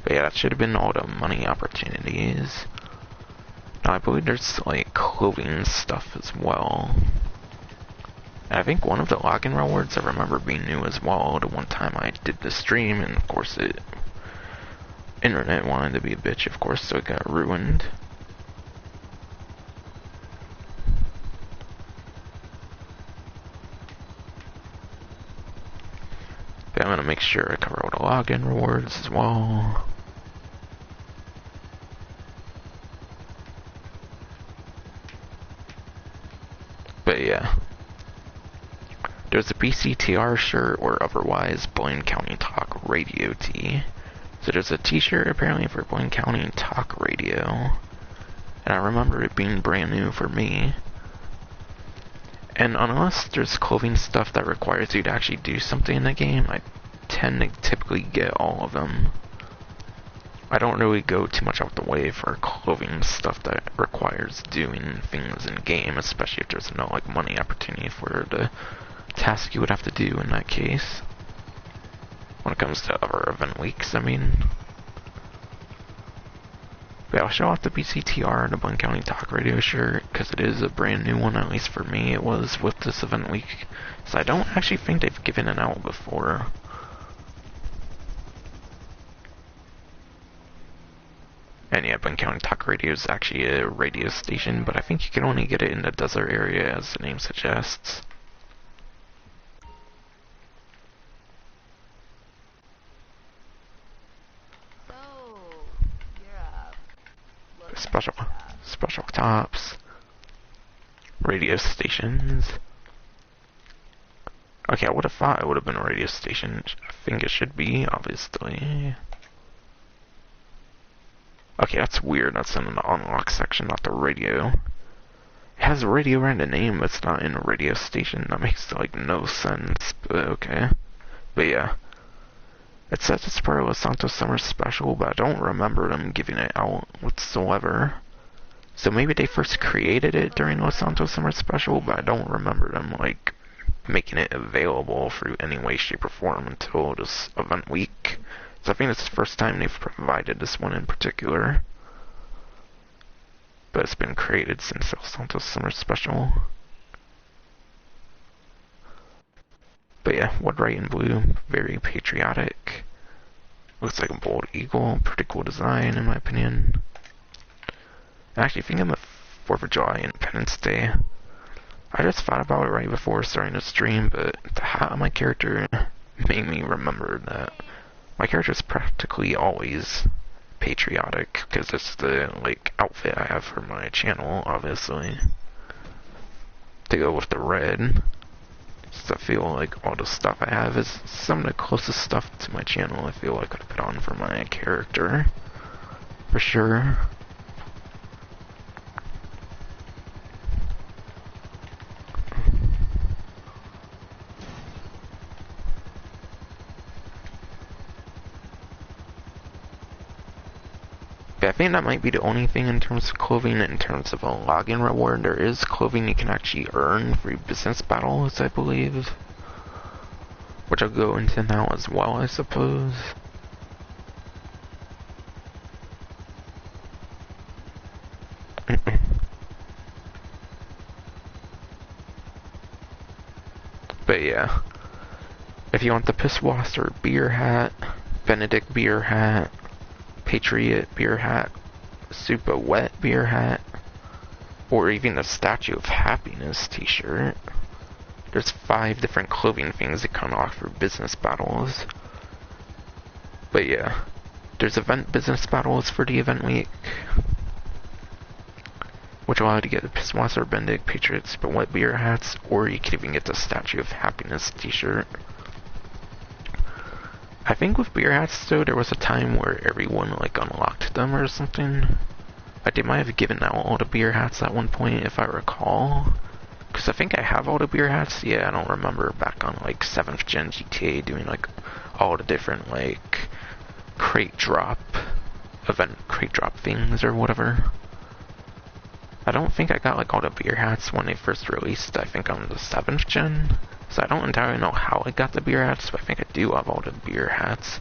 But yeah, that should have been all the money opportunities. Now I believe there's like clothing stuff as well. And I think one of the login rewards I remember being new as well. The one time I did the stream, and of course the internet wanted to be a bitch, of course, so it got ruined. But I'm gonna make sure I cover all the login rewards as well. But yeah. There's a BCTR shirt or otherwise Blaine County Talk Radio tee. So there's a t-shirt apparently for Blaine County Talk Radio. And I remember it being brand new for me. And unless there's clothing stuff that requires you to actually do something in the game, I tend to typically get all of them. I don't really go too much out the way for clothing stuff that requires doing things in game, especially if there's no like money opportunity for the task you would have to do in that case. When it comes to other event weeks, I mean. But I'll show off the BCTR and the Blaine County Talk Radio shirt, because it is a brand new one, at least for me it was with this event week. So I don't actually think they've given it out before. And yeah, Blaine County Talk Radio is actually a radio station, but I think you can only get it in the desert area, as the name suggests. Special tops, radio stations. Okay, I would have thought it would have been a radio station. I think it should be, obviously. Okay, that's weird. That's in the unlock section, not the radio. It has a radio around the name, but it's not in a radio station. That makes like no sense. But okay. But yeah. It says it's part of Los Santos Summer Special, but I don't remember them giving it out whatsoever. So maybe they first created it during Los Santos Summer Special, but I don't remember them, like, making it available through any way, shape, or form until this event week. So I think it's the first time they've provided this one in particular. But it's been created since Los Santos Summer Special. But yeah, wood right in blue, very patriotic. Looks like a bald eagle, pretty cool design in my opinion. I actually think I'm a 4th of July Independence Day. I just thought about it right before starting the stream, but the hat on my character made me remember that my character is practically always patriotic, because it's the like outfit I have for my channel, obviously. To go with the red. I feel like all the stuff I have is some of the closest stuff to my channel I feel I could put on for my character. For sure. I think that might be the only thing in terms of clothing. In terms of a login reward, there is clothing you can actually earn for business battles, I believe. Which I'll go into now as well, I suppose. But yeah, if you want the Pisswasser beer hat, Benedict beer hat, Patriot beer hat, Super Wet beer hat, or even the Statue of Happiness t-shirt, there's 5 different clothing things that can offer business battles. But yeah, there's event business battles for the event week, which allow you to get the Pisswasser, Benedict, Patriot, Super Wet beer hats, or you can even get the Statue of Happiness t-shirt. I think with beer hats though, there was a time where everyone like unlocked them or something. Like they might have given out all the beer hats at one point, if I recall. Because I think I have all the beer hats. Yeah, I don't remember back on like 7th gen GTA doing like all the different like crate drop things or whatever. I don't think I got like all the beer hats when they first released, I think on the 7th gen. So I don't entirely know how I got the beer hats, but I think I do have all the beer hats.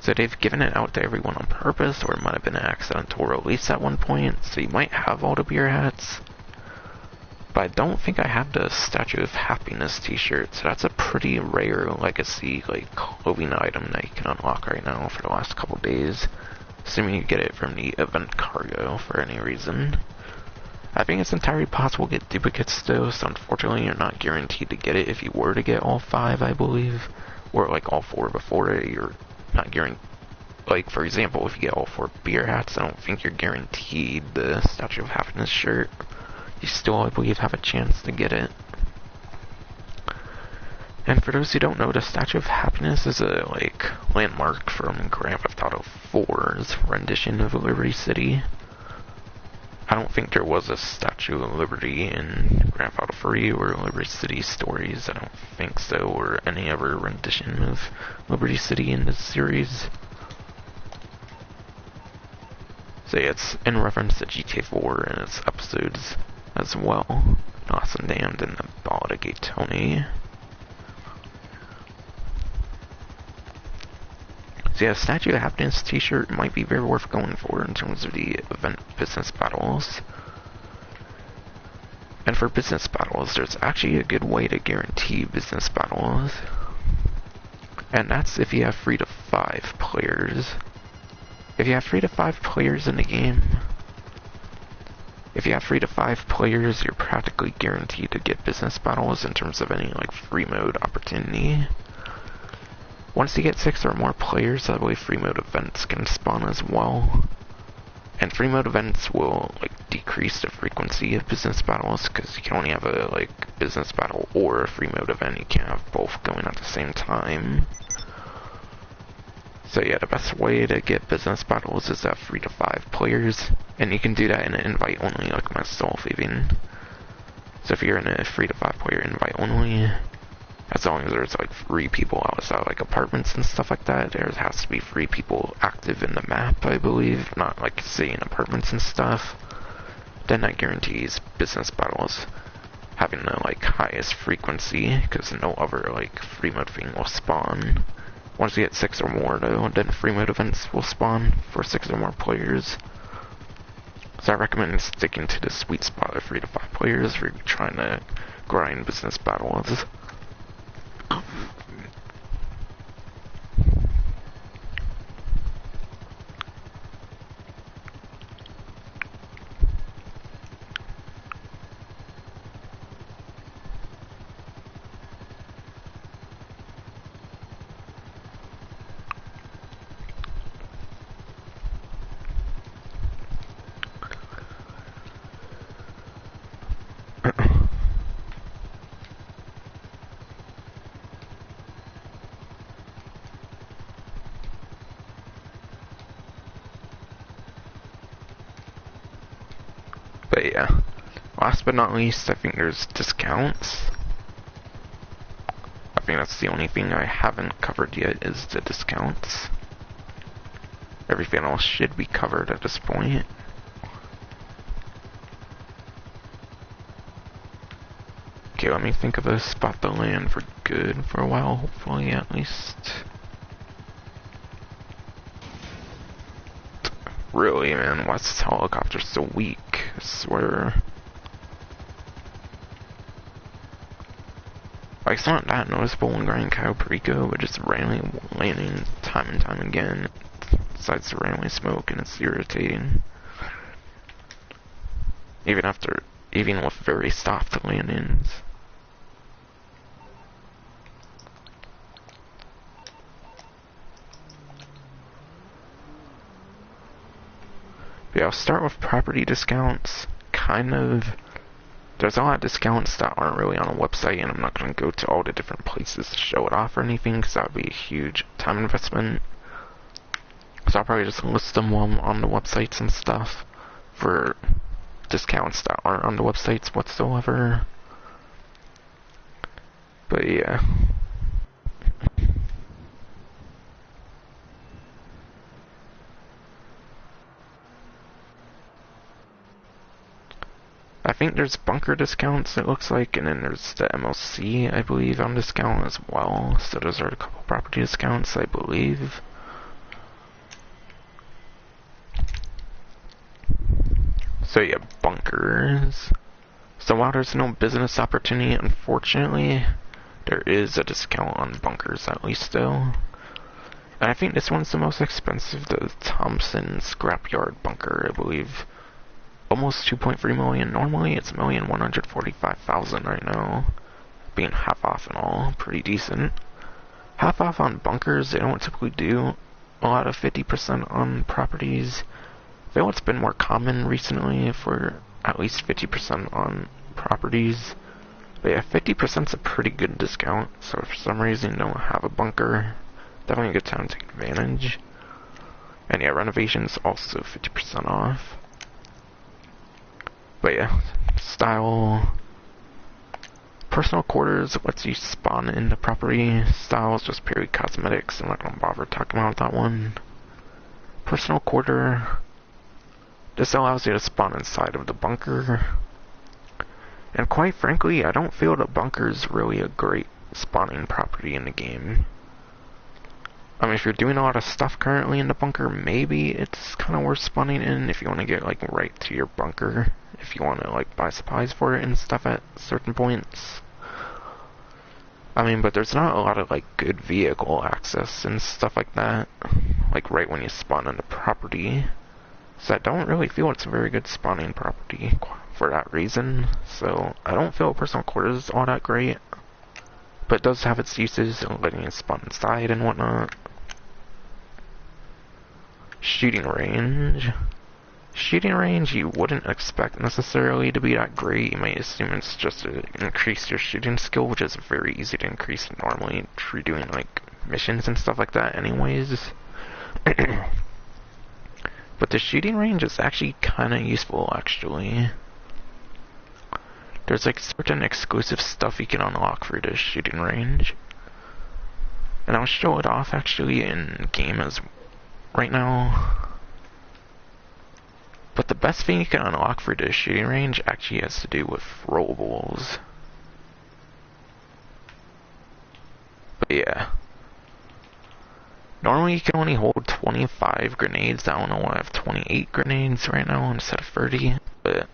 So they've given it out to everyone on purpose, or it might have been an accidental release at one point, so you might have all the beer hats. But I don't think I have the Statue of Happiness t-shirt, so that's a pretty rare legacy like clothing item that you can unlock right now for the last couple days. Assuming you get it from the event cargo for any reason. I think it's entirely possible to get duplicates though, so unfortunately you're not guaranteed to get it if you were to get all 5, I believe. Or like all 4 before it, you're not guaranteed. Like for example, if you get all 4 beer hats, I don't think you're guaranteed the Statue of Happiness shirt. You still, I believe, have a chance to get it. And for those who don't know, the Statue of Happiness is a like landmark from Grand Theft Auto 4's rendition of Liberty City. I don't think there was a Statue of Liberty in Grand Theft Auto 3 or Liberty City Stories. I don't think so, or any other rendition of Liberty City in this series. So yeah, it's in reference to GTA 4 and its episodes as well. Lost and Damned and the Ballad of Gay Tony. So yeah, Statue of Happiness t-shirt might be very worth going for in terms of the event business battles. And for business battles, there's actually a good way to guarantee business battles. And that's if you have 3 to 5 players. If you have 3 to 5 players in the game, you're practically guaranteed to get business battles in terms of any like free mode opportunity. Once you get 6 or more players, I believe free mode events can spawn as well. And free mode events will like decrease the frequency of business battles because you can only have a like business battle or a free mode event. You can't have both going at the same time. So yeah, the best way to get business battles is to have 3 to 5 players, and you can do that in an invite only, like myself even. So if you're in a 3 to 5 player invite only, as long as there's like 3 people outside like apartments and stuff like that, there has to be 3 people active in the map, I believe, not like say in apartments and stuff. Then that guarantees business battles having the like highest frequency, because no other like free mode thing will spawn. Once you get 6 or more though, then free mode events will spawn for 6 or more players. So I recommend sticking to the sweet spot of 3 to 5 players if you're trying to grind business battles. But yeah, last but not least, I think there's discounts. I think that's the only thing I haven't covered yet is the discounts. everything else should be covered at this point. Okay, let me think of a spot to land for good for a while, hopefully at least. Really, man, why is this helicopter so weak? I swear. Like, it's not that noticeable when going Cayo Perico, but just randomly landing time and time again. It decides to randomly smoke, and it's irritating. Even with very soft landings. Yeah, I'll start with property discounts. There's a lot of discounts that aren't really on a website, and I'm not going to go to all the different places to show it off or anything, because that would be a huge time investment. So I'll probably just list them on the websites and stuff for discounts that aren't on the websites whatsoever. But yeah. I think there's bunker discounts, it looks like, and then there's the MLC, I believe, on discount as well. So those are a couple property discounts, I believe. So yeah, bunkers. So while there's no business opportunity, unfortunately, there is a discount on bunkers, at least though. And I think this one's the most expensive, the Thompson Scrapyard Bunker, I believe. Almost 2.3 million. Normally it's 1,145,000 right now, being half off and all, pretty decent. Half off on bunkers, they don't typically do a lot of 50% on properties. I feel it's been more common recently for at least 50% on properties. But yeah, 50%'s a pretty good discount, so if for some reason you don't have a bunker, definitely a good time to take advantage. And yeah, renovations also 50% off. But yeah, style. Personal quarters lets you spawn in the property. Style is just purely cosmetics. I'm not gonna bother talking about that one. Personal quarter. This allows you to spawn inside of the bunker. And quite frankly, I don't feel the bunker is really a great spawning property in the game. I mean, if you're doing a lot of stuff currently in the bunker, maybe it's kind of worth spawning in if you want to get, like, right to your bunker. If you want to, like, buy supplies for it and stuff at certain points. I mean, but there's not a lot of, like, good vehicle access and stuff like that. Like, right when you spawn on the property. So I don't really feel it's a very good spawning property for that reason. So I don't feel personal quarters is all that great. But it does have its uses, letting you spawn inside and whatnot. Shooting range. Shooting range you wouldn't expect necessarily to be that great. You might assume it's just to increase your shooting skill, which is very easy to increase normally if you're doing like missions and stuff like that anyways. But the shooting range is actually kinda useful actually. There's like certain exclusive stuff you can unlock for the shooting range. And I'll show it off actually in game as right now. But the best thing you can unlock for the shooting range actually has to do with rollables. But yeah. Normally you can only hold 25 grenades. I don't know why I have 28 grenades right now instead of 30. But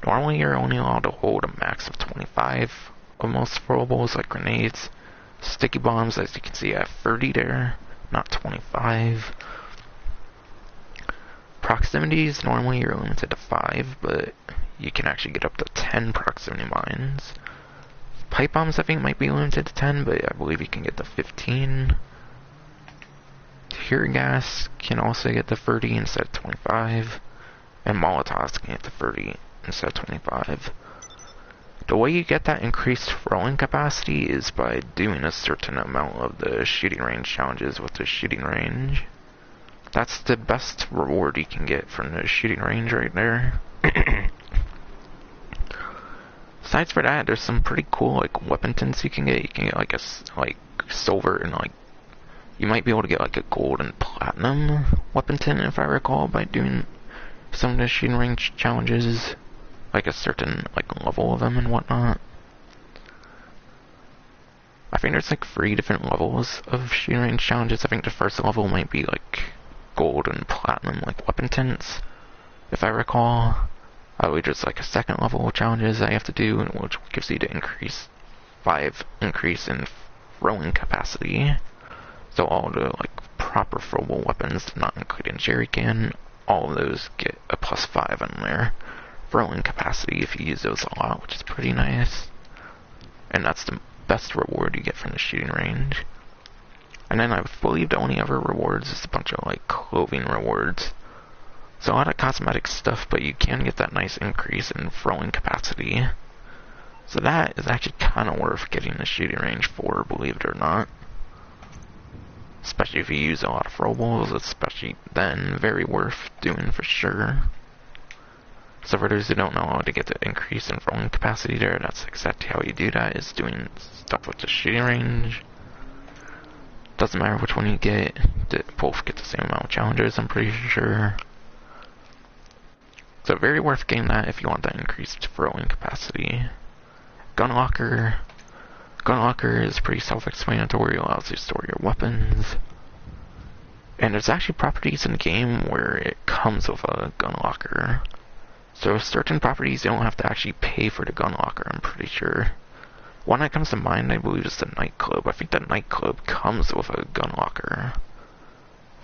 normally you're only allowed to hold a max of 25 of most rollables like grenades. Sticky bombs, as you can see, I have 30 there, not 25. Proximities, normally you're limited to 5, but you can actually get up to 10 proximity mines. Pipe bombs I think might be limited to 10, but I believe you can get to 15. Tear gas can also get to 30 instead of 25. And Molotovs can get to 30 instead of 25. The way you get that increased rolling capacity is by doing a certain amount of the shooting range challenges with the shooting range. That's the best reward you can get from the shooting range right there. Besides for that, there's some pretty cool like weapon tints you can get. You can get like silver and like You might be able to get like a gold and platinum weapon tint, if I recall, by doing some of the shooting range challenges, like a certain like level of them and whatnot. I think there's like 3 different levels of shooting range challenges. I think the first level might be like gold and platinum like weapon tints, if I recall. There's like a second level of challenges I have to do, which gives you the 5 increase in throwing capacity. So all the like proper throwable weapons, not including jerry can, all of those get a +5 on their throwing capacity if you use those a lot, which is pretty nice. And that's the best reward you get from the shooting range. And then I believe the only other rewards is a bunch of like clothing rewards. So a lot of cosmetic stuff, but you can get that nice increase in throwing capacity. So that is actually kind of worth getting the shooting range for, believe it or not. Especially if you use a lot of throwables, especially then, very worth doing for sure. So for those who don't know how to get the increase in throwing capacity there, that's exactly how you do that, is doing stuff with the shooting range. Doesn't matter which one you get, they both get the same amount of challenges, I'm pretty sure. So very worth getting that if you want that increased throwing capacity. Gun locker. Gun locker is pretty self-explanatory, allows you to store your weapons. And there's actually properties in the game where it comes with a gun locker. So certain properties you don't have to actually pay for the gun locker, I'm pretty sure. One that comes to mind, I believe, is the nightclub. I think the nightclub comes with a gun locker.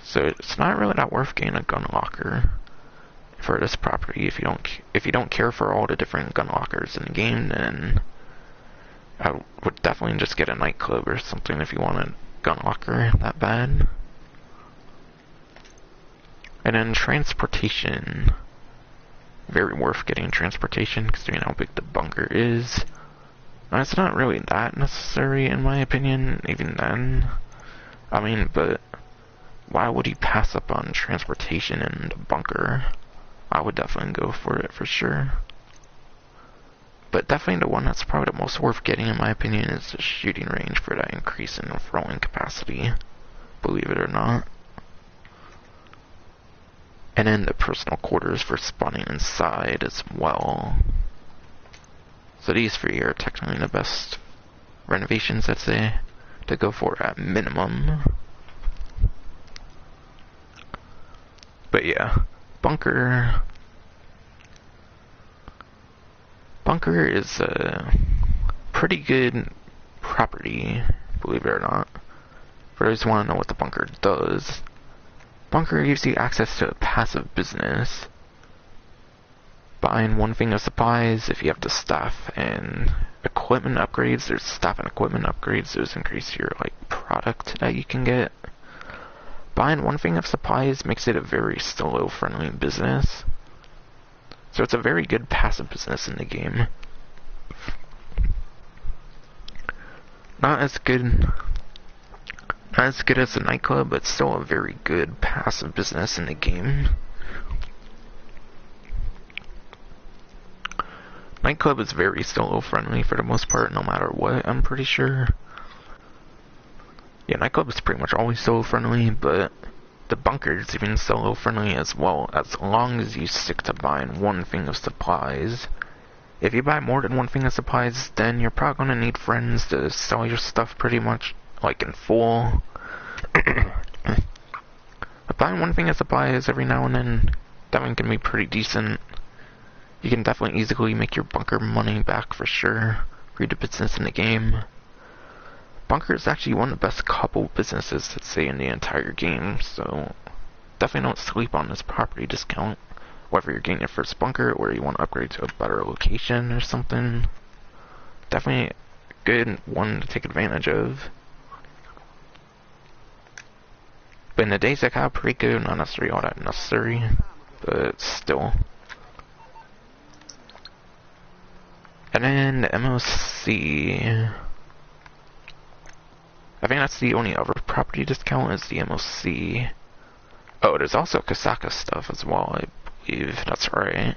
So it's not really that worth getting a gun locker for this property. If you don't care for all the different gun lockers in the game, then I would definitely just get a nightclub or something if you want a gun locker that bad. And then transportation. Very worth getting transportation, considering how big the bunker is. Now, it's not really that necessary in my opinion, even then. I mean, but why would you pass up on transportation in the bunker? I would definitely go for it for sure. But definitely the one that's probably the most worth getting in my opinion is the shooting range for that increase in throwing capacity, believe it or not. And then the personal quarters for spawning inside as well. So these 3 are technically the best renovations, I'd say, to go for at minimum. But yeah, bunker. Bunker is a pretty good property, believe it or not. For those who want to know what the bunker does, bunker gives you access to a passive business. Buying 1 thing of supplies, if you have the staff and equipment upgrades, there's staff and equipment upgrades, those increase your like product that you can get. Buying 1 thing of supplies makes it a very solo friendly business. So it's a very good passive business in the game. Not as good as the nightclub, but still a very good passive business in the game. Nightclub is very solo friendly for the most part, no matter what, I'm pretty sure. Yeah, nightclub is pretty much always solo friendly, but the bunker is even solo friendly as well, as long as you stick to buying 1 thing of supplies. If you buy more than 1 thing of supplies, then you're probably gonna need friends to sell your stuff pretty much, like in full. But buying 1 thing of supplies every now and then, that one can be pretty decent. You can definitely easily make your bunker money back for sure, through the business in the game. Bunker is actually one of the best couple businesses, let's say, in the entire game, so definitely don't sleep on this property discount. Whether you're getting your first bunker or you want to upgrade to a better location or something, definitely a good one to take advantage of. But in the days like Cayo Perico, not necessarily all that necessary, but still. And then the MOC. I think that's the only other property discount is the MOC. Oh, there's also Kasaka stuff as well, I believe. That's right.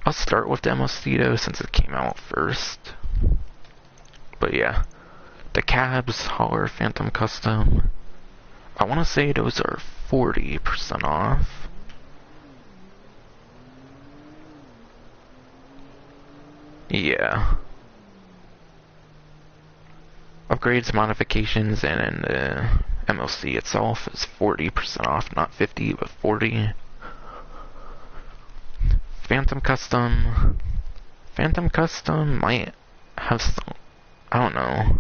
I'll start with the MOC though, since it came out first. But yeah, The cabs, Hauler, Phantom Custom, I want to say those are 40% off. Yeah. Upgrades, modifications, and then the MLC itself is 40% off, not 50, but 40. Phantom Custom might have some, I don't know.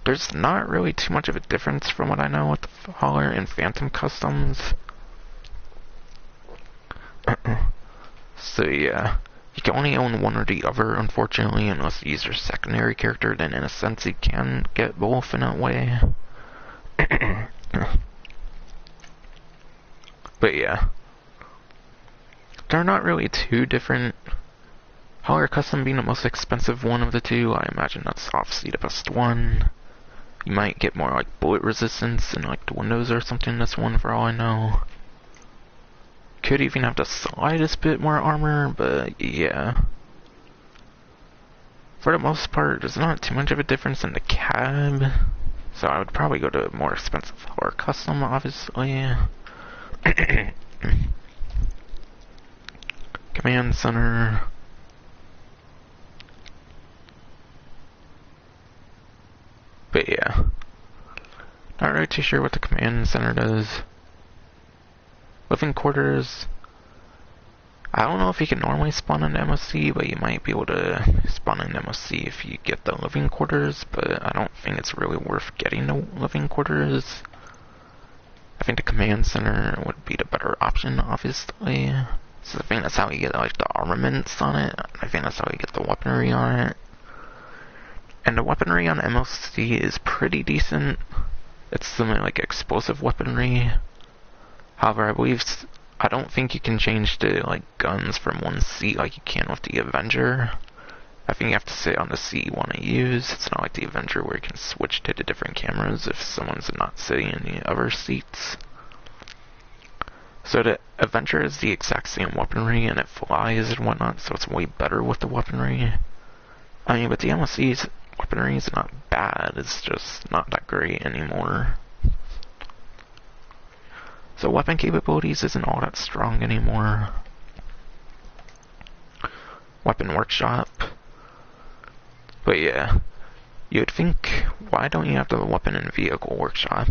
There's not really too much of a difference from what I know with the Hauler and Phantom Customs. So yeah, you can only own one or the other, unfortunately, unless you use your secondary character, then in a sense you can get both in that way. But yeah, they're not really too different. Hauler Custom being the most expensive one of the two, I imagine that's obviously the best one. You might get more like bullet resistance and like the windows or something in this one for all I know. Could even have the slightest bit more armor, but yeah. For the most part, there's not too much of a difference in the cab. So I would probably go to a more expensive Hauler Custom, obviously. Command Center. But yeah, not really too sure what the command center does. Living quarters, I don't know if you can normally spawn an MOC, but you might be able to spawn an MOC if you get the living quarters, but I don't think it's really worth getting the living quarters. I think the command center would be the better option, obviously. So I think that's how you get like the armaments on it. I think that's how you get the weaponry on it. And the weaponry on MLC is pretty decent. It's something like explosive weaponry. However, I don't think you can change the like guns from one seat like you can with the Avenger. I think you have to sit on the seat you want to use. It's not like the Avenger where you can switch to the different cameras if someone's not sitting in the other seats. So the Avenger is the exact same weaponry and it flies and whatnot, so it's way better with the weaponry. I mean, but the MLC's weaponry is not bad, it's just not that great anymore. So weapon capabilities isn't all that strong anymore. Weapon workshop. But yeah, you'd think, why don't you have the weapon and vehicle workshop?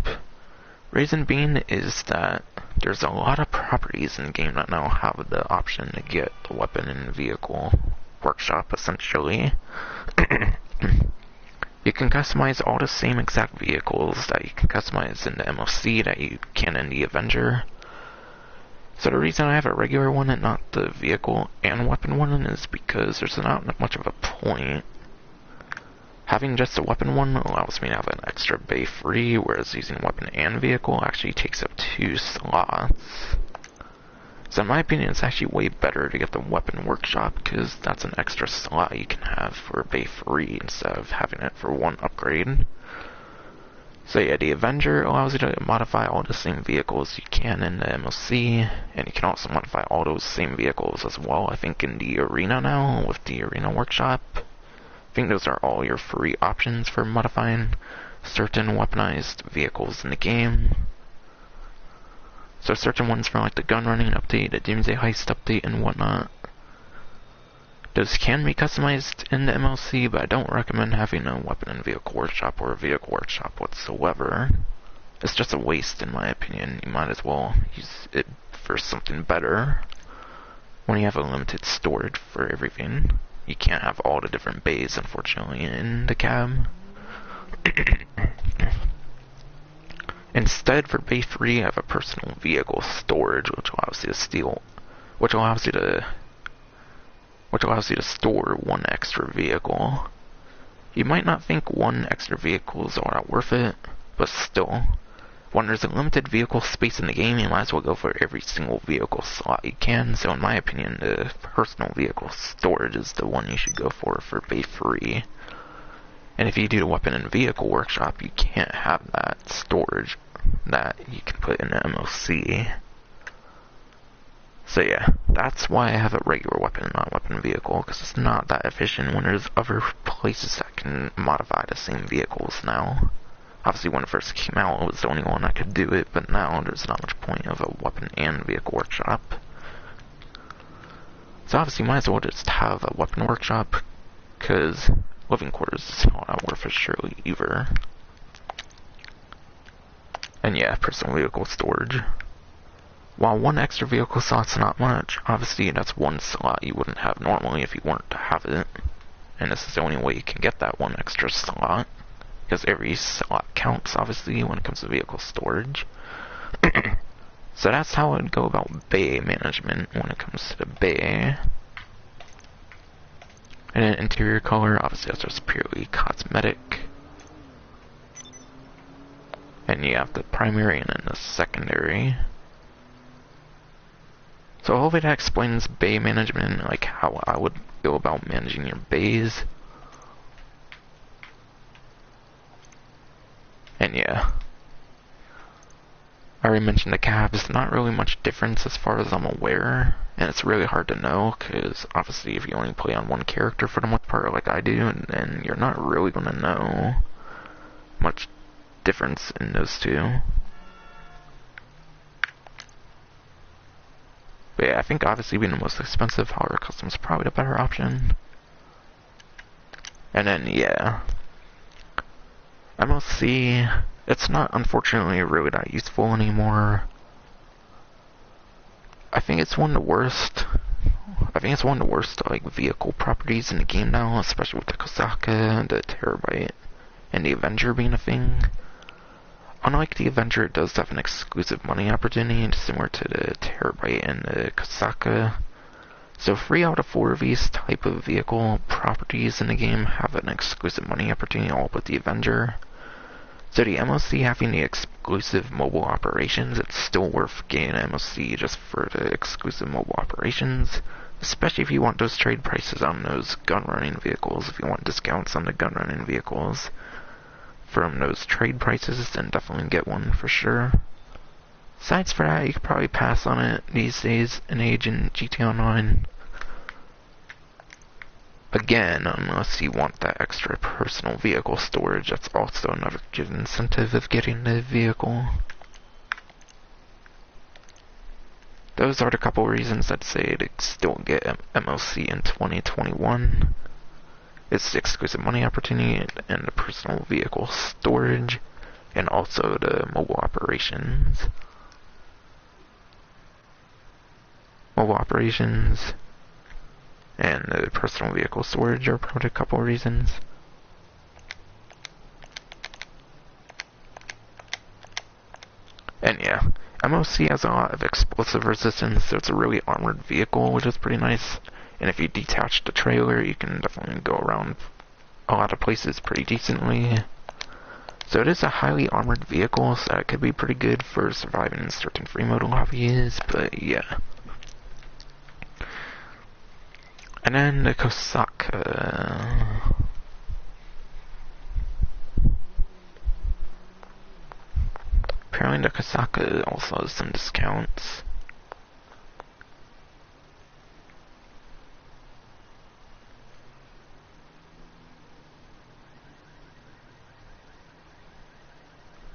Reason being is that there's a lot of properties in the game that now have the option to get the weapon and vehicle workshop, essentially. You can customize all the same exact vehicles that you can customize in the MOC that you can in the Avenger. So the reason I have a regular one and not the vehicle and weapon one is because there's not much of a point. Having just a weapon one allows me to have an extra bay free, whereas using weapon and vehicle actually takes up 2 slots. So in my opinion, it's actually way better to get the weapon workshop, because that's an extra slot you can have for bay free instead of having it for one upgrade. So yeah, the Avenger allows you to modify all the same vehicles you can in the MOC, and you can also modify all those same vehicles as well, I think, in the Arena now, with the Arena Workshop. I think those are all your free options for modifying certain weaponized vehicles in the game. So certain ones for like the gun running update, the Doomsday Heist update, and whatnot. Those can be customized in the MLC, but I don't recommend having a weapon and vehicle workshop or a vehicle workshop whatsoever. It's just a waste in my opinion. You might as well use it for something better. When you have a limited storage for everything, you can't have all the different bays, unfortunately, in the cab. Instead, for bay 3, I have a personal vehicle storage, which allows you to store one extra vehicle. You might not think one extra vehicle is all that worth it, but still, when there's a limited vehicle space in the game, you might as well go for every single vehicle slot you can. So in my opinion, the personal vehicle storage is the one you should go for bay 3. And if you do the weapon and vehicle workshop, you can't have that storage that you can put in the MOC. So yeah, that's why I have a regular weapon, not weapon vehicle, because it's not that efficient when there's other places that can modify the same vehicles now. Obviously when it first came out, it was the only one that could do it, but now there's not much point of a weapon and vehicle workshop. So obviously might as well just have a weapon workshop, because living quarters is not worth it surely either. And yeah, personal vehicle storage. While one extra vehicle slot's not much, obviously that's one slot you wouldn't have normally if you weren't to have it. And this is the only way you can get that one extra slot, because every slot counts, obviously, when it comes to vehicle storage. So that's how I'd go about bay management when it comes to the bay. And then interior color, obviously that's just purely cosmetic. And you have the primary and then the secondary. So hopefully that explains bay management, like how I would go about managing your bays. And yeah. I already mentioned the cabs, not really much difference as far as I'm aware. And it's really hard to know, because obviously if you only play on one character for the most part like I do, then you're not really going to know much difference in those two. But yeah, I think obviously being the most expensive, hardware custom is probably the better option. And then, yeah. MLC, it's not unfortunately really that useful anymore. I think it's one of the worst. Like vehicle properties in the game now, especially with the Kosaka, the Terabyte, and the Avenger being a thing. Unlike the Avenger, it does have an exclusive money opportunity, similar to the Terabyte and the Kosaka. So 3 out of 4 of these type of vehicle properties in the game have an exclusive money opportunity, all but the Avenger. So the MOC having the exclusive mobile operations, it's still worth getting an MOC just for the exclusive mobile operations. Especially if you want those trade prices on those gun running vehicles, if you want discounts on the gun running vehicles from those trade prices, then definitely get one for sure. Besides for that, you could probably pass on it these days in age in GTA Online. Again, unless you want that extra personal vehicle storage, that's also another good incentive of getting the vehicle. Those are the couple reasons I'd say to still get MLC in 2021. It's the exclusive money opportunity and the personal vehicle storage, and also the mobile operations. Mobile operations and the personal vehicle storage are probably a couple reasons. And yeah, MOC has a lot of explosive resistance, so it's a really armored vehicle, which is pretty nice. And if you detach the trailer, you can definitely go around a lot of places pretty decently. So it is a highly armored vehicle, so it could be pretty good for surviving in certain free mode lobbies, but yeah. And then the Kosaka. Apparently the Kosaka also has some discounts.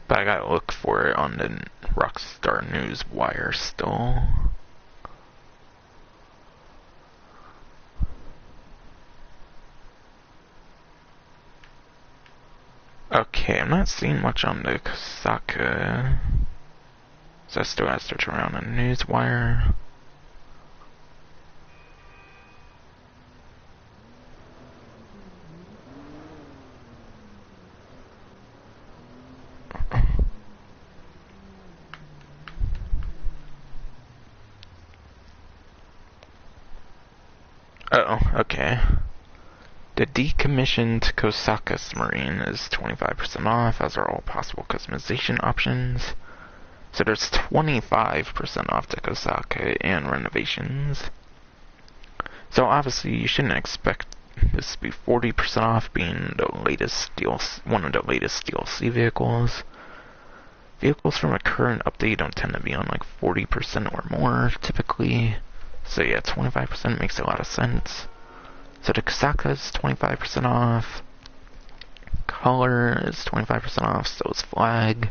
But I gotta look for it on the Rockstar News wire still. Okay, I'm not seeing much on the Kosaka. So I still have to search around on the news wire. Oh, okay. The decommissioned Kosaka submarine is 25% off, as are all possible customization options. So there's 25% off the Kosaka and renovations. So obviously you shouldn't expect this to be 40% off, being the latest one of the latest DLC vehicles. Vehicles from a current update don't tend to be on like 40% or more, typically. So yeah, 25% makes a lot of sense. So the Kasaka is 25% off. Color is 25% off, so is flag.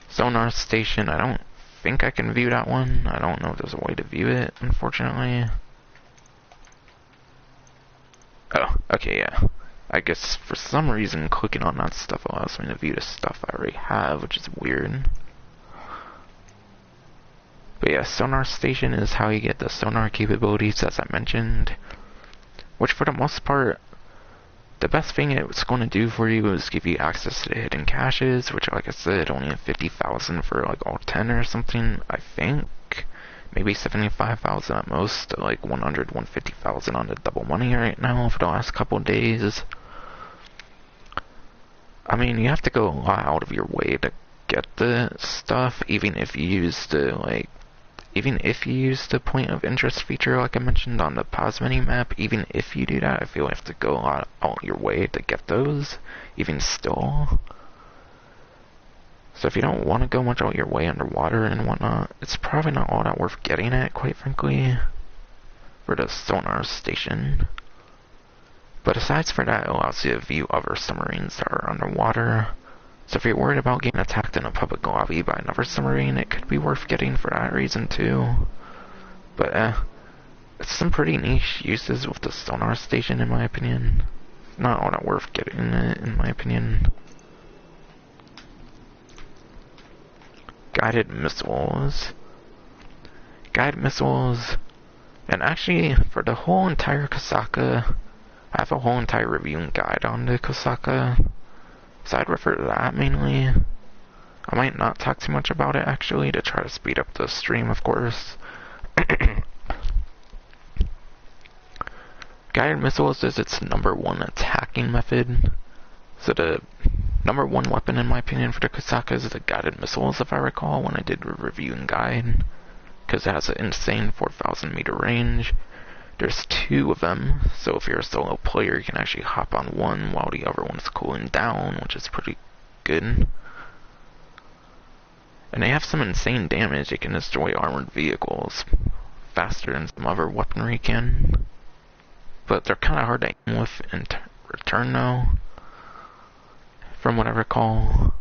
Sonar station, I don't think I can view that one. I don't know if there's a way to view it, unfortunately. Oh, okay, yeah. I guess for some reason clicking on that stuff allows me to view the stuff I already have, which is weird. But yeah, sonar station is how you get the sonar capabilities, as I mentioned. Which for the most part, the best thing it's going to do for you is give you access to the hidden caches, which like I said, only have 50,000 for like all 10 or something, I think. Maybe 75,000 at most, like 100, 150,000 on the double money right now for the last couple of days. I mean, you have to go a lot out of your way to get the stuff, even if you use the point of interest feature like I mentioned on the pause mini map. Even if you do that, I feel you have to go a lot out your way to get those, even still. So if you don't want to go much out your way underwater and whatnot, it's probably not all that worth getting it, quite frankly, for the sonar station. But aside from that, it allows you to view other submarines that are underwater. So if you're worried about getting attacked in a public lobby by another submarine, it could be worth getting for that reason too. But it's some pretty niche uses with the sonar station in my opinion. Not all that worth getting it in my opinion. Guided missiles. Guided missiles. And actually, for the whole entire Kasaka, I have a whole entire review and guide on the Kasaka. So I'd refer to that mainly. I might not talk too much about it actually, to try to speed up the stream, of course. Guided missiles is its #1 attacking method. So the #1 weapon in my opinion for the Kasaka is the guided missiles, if I recall, when I did a review and guide. Because it has an insane 4,000 meter range. There's 2 of them, so if you're a solo player, you can actually hop on one while the other one's cooling down, which is pretty good. And they have some insane damage. They can destroy armored vehicles faster than some other weaponry can. But they're kind of hard to aim with in return, though, from what I recall.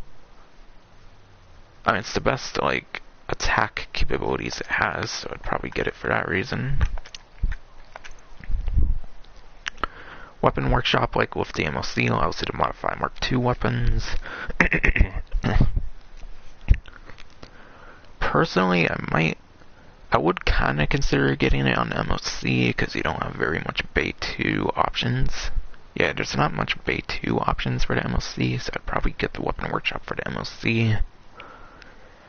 I mean, it's the best, like, attack capabilities it has, so I'd probably get it for that reason. Weapon Workshop, like with the MLC, allows you to modify Mark II weapons. Personally, I would kind of consider getting it on MLC, because you don't have very much Bay 2 options. Yeah, there's not much Bay 2 options for the MLC, so I'd probably get the Weapon Workshop for the MLC.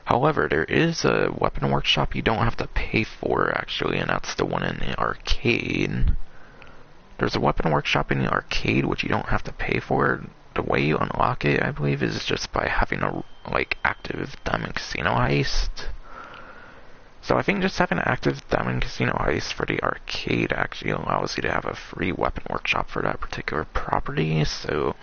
However, there is a Weapon Workshop you don't have to pay for, actually, and that's the one in the arcade. There's a Weapon Workshop in the arcade which you don't have to pay for. The way you unlock it, I believe, is just by having a, like, active Diamond Casino Heist. So I think just having an active Diamond Casino Heist for the arcade actually allows you to have a free Weapon Workshop for that particular property. So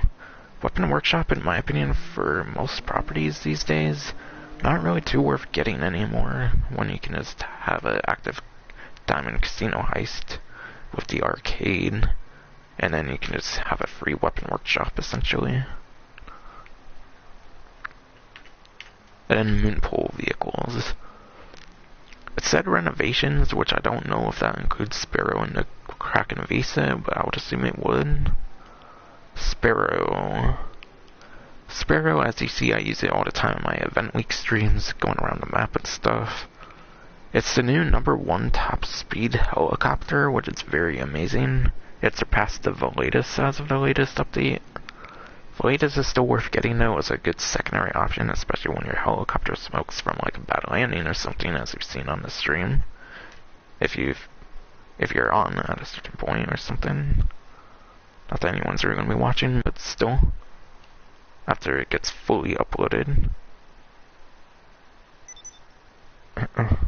Weapon Workshop, in my opinion, for most properties these days, not really too worth getting anymore, when you can just have an active Diamond Casino Heist with the arcade, and then you can just have a free Weapon Workshop, essentially. And then Moonpool vehicles. It said renovations, which I don't know if that includes Sparrow and the Kraken Visa, but I would assume it would. Sparrow, as you see, I use it all the time in my Event Week streams, going around the map and stuff. It's the new #1 top speed helicopter, which is very amazing. It surpassed the Velatus as of the latest update. Velatus is still worth getting though as a good secondary option, especially when your helicopter smokes from like a bad landing or something, as you've seen on the stream. If you're on at a certain point or something. Not that anyone's really going to be watching, but still. After it gets fully uploaded. And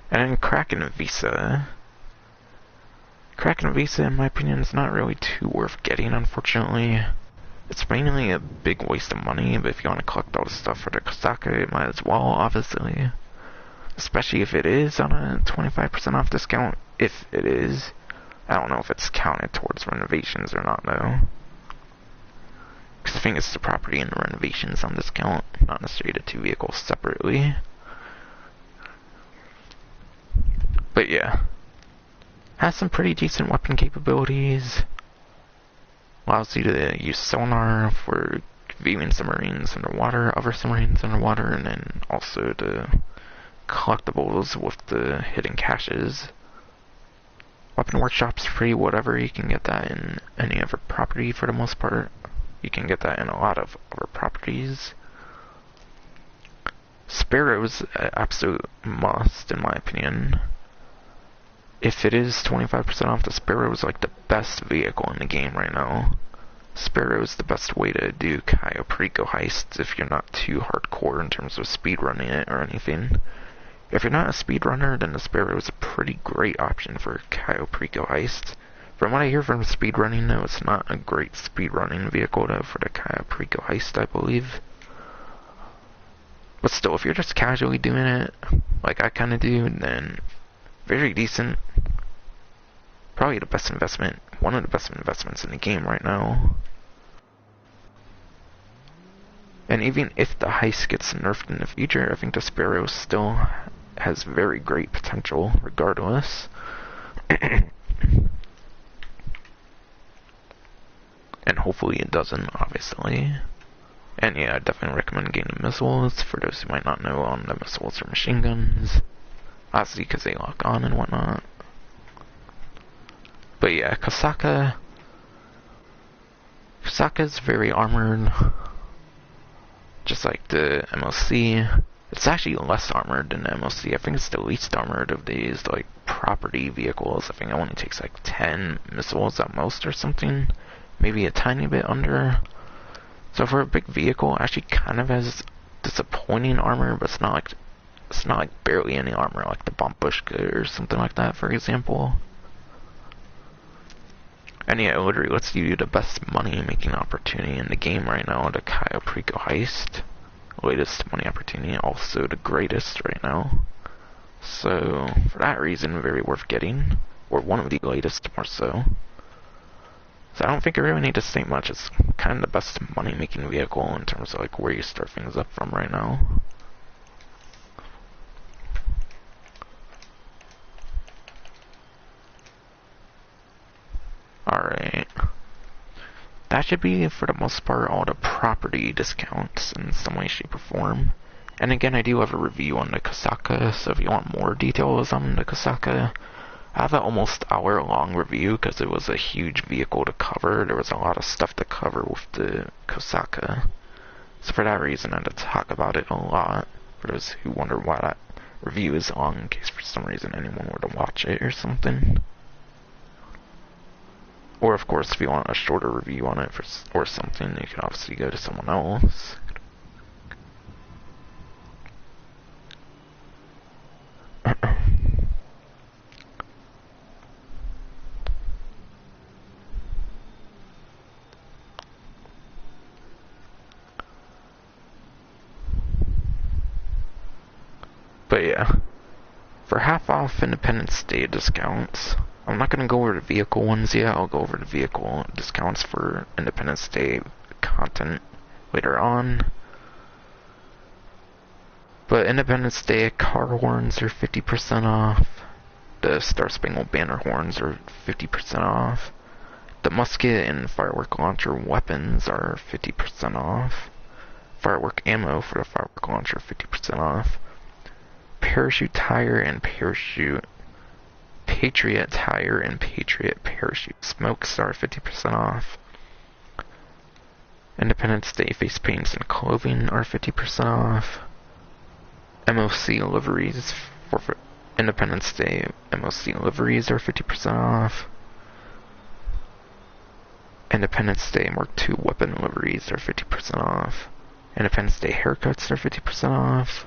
then Kraken Visa. Kraken Visa, in my opinion, is not really too worth getting, unfortunately. It's mainly a big waste of money, but if you want to collect all the stuff for the Kosaka, you might as well, obviously. Especially if it is on a 25% off discount. If it is. I don't know if it's counted towards renovations or not, though. Because I think it's the property and the renovations on discount, not necessarily the two vehicles separately. But yeah. Has some pretty decent weapon capabilities. Allows you to use sonar for viewing submarines underwater, other submarines underwater, and then also the collectibles with the hidden caches. Weapon workshop's free, whatever. You can get that in any other property for the most part. You can get that in a lot of other properties. Sparrow's an absolute must, in my opinion. If it is 25% off, the Sparrow is like the best vehicle in the game right now. Sparrow is the best way to do Cayo Perico Heist if you're not too hardcore in terms of speedrunning it or anything. If you're not a speedrunner, then the Sparrow is a pretty great option for Cayo Perico Heist. From what I hear from speedrunning, though, it's not a great speedrunning vehicle though for the Cayo Perico Heist, I believe. But still, if you're just casually doing it, like I kinda do, then very decent. Probably the best investment, one of the best investments in the game right now. And even if the heist gets nerfed in the future, I think the Sparrow still has very great potential regardless. And hopefully it doesn't, obviously. And yeah, I definitely recommend getting the missiles, for those who might not know, the missiles are machine guns. Obviously, because they lock on and whatnot. But yeah, Kosaka's very armored. Just like the MLC. It's actually less armored than the MLC. I think it's the least armored of these, like, property vehicles. I think it only takes like 10 missiles at most or something. Maybe a tiny bit under. So for a big vehicle, it actually kind of has disappointing armor, but it's not like barely any armor, like the Bombushka or something like that, for example. And yeah, it literally lets you do the best money-making opportunity in the game right now, the Cayo Perico Heist. Latest money opportunity, also the greatest right now. So, for that reason, very worth getting. Or one of the latest, more so. So I don't think I really need to say much. It's kind of the best money-making vehicle in terms of like where you start things up from right now. Alright. That should be, for the most part, all the property discounts in some way, shape, or form. And again, I do have a review on the Kosaka, so if you want more details on the Kosaka, I have an almost hour-long review because it was a huge vehicle to cover. There was a lot of stuff to cover with the Kosaka. So for that reason, I had to talk about it a lot. For those who wonder why that review is long, in case for some reason anyone were to watch it or something. Or of course, if you want a shorter review on it or something, you can obviously go to someone else. But yeah, for half off Independence Day discounts, I'm not going to go over the vehicle ones yet. I'll go over the vehicle discounts for Independence Day content later on. But Independence Day car horns are 50% off. The Star Spangled Banner horns are 50% off. The musket and firework launcher weapons are 50% off. Firework ammo for the firework launcher 50% off. Parachute tire and parachute Patriot tire and Patriot parachute smokes are 50% off. Independence Day face paints and clothing are 50% off. MOC liveries for Independence Day MOC liveries are 50% off. Independence Day Mark II weapon liveries are 50% off. Independence Day haircuts are 50% off.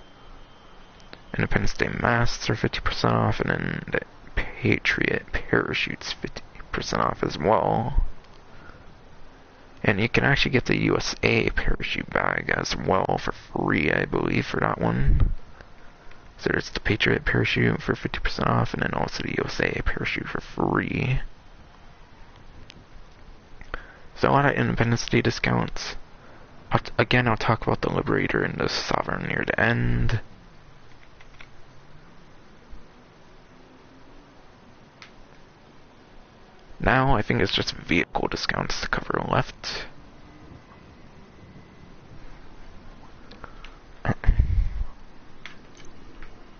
Independence Day masks are 50% off, and then the Patriot parachutes 50% off as well. And you can actually get the USA parachute bag as well for free, I believe, for that one. So there's the Patriot parachute for 50% off, and then also the USA parachute for free. So a lot of Independence Day discounts. Again, I'll talk about the Liberator and the Sovereign near the end. Now, I think it's just vehicle discounts to cover left.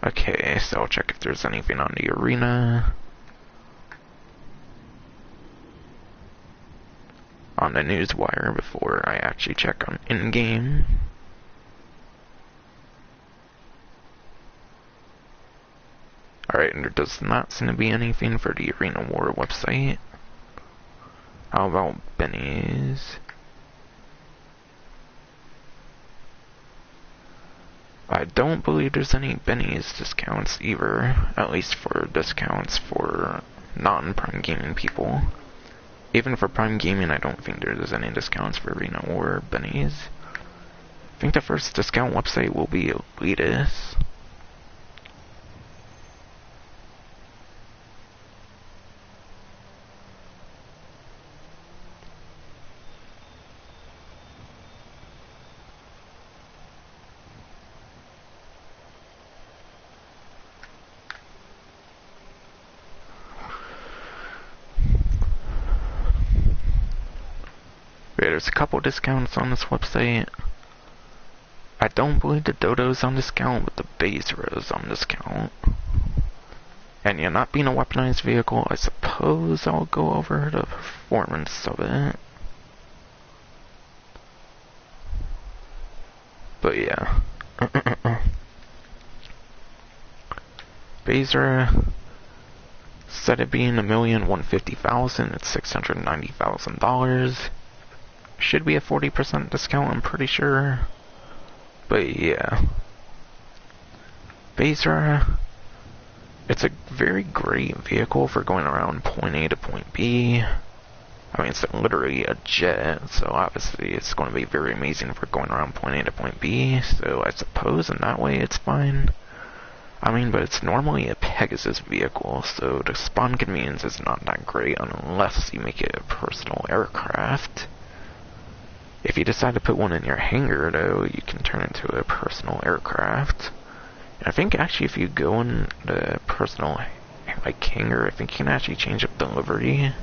Okay, so I'll check if there's anything on the arena. On the newswire before I actually check on in-game. Alright, and there does not seem to be anything for the Arena War website. How about Benny's? I don't believe there's any Benny's discounts either, at least for discounts for non-Prime Gaming people. Even for Prime Gaming, I don't think there's any discounts for Arena or Benny's. I think the first discount website will be Elitist. There's a couple discounts on this website. I don't believe the Dodo's on discount, but the Bazero's on discount. And yeah, not being a weaponized vehicle, I suppose I'll go over the performance of it. But yeah. Bazera, instead of being $1,150,000, it's $690,000. Should be a 40% discount, I'm pretty sure. But yeah. Bazera, it's a very great vehicle for going around point A to point B. I mean, it's literally a jet, so obviously it's going to be very amazing for going around point A to point B, so I suppose in that way it's fine. I mean, but it's normally a Pegasus vehicle, so the spawn convenience is not that great unless you make it a personal aircraft. If you decide to put one in your hangar, though, you can turn it into a personal aircraft. And I think actually if you go in the personal, like, hangar, I think you can actually change up the livery.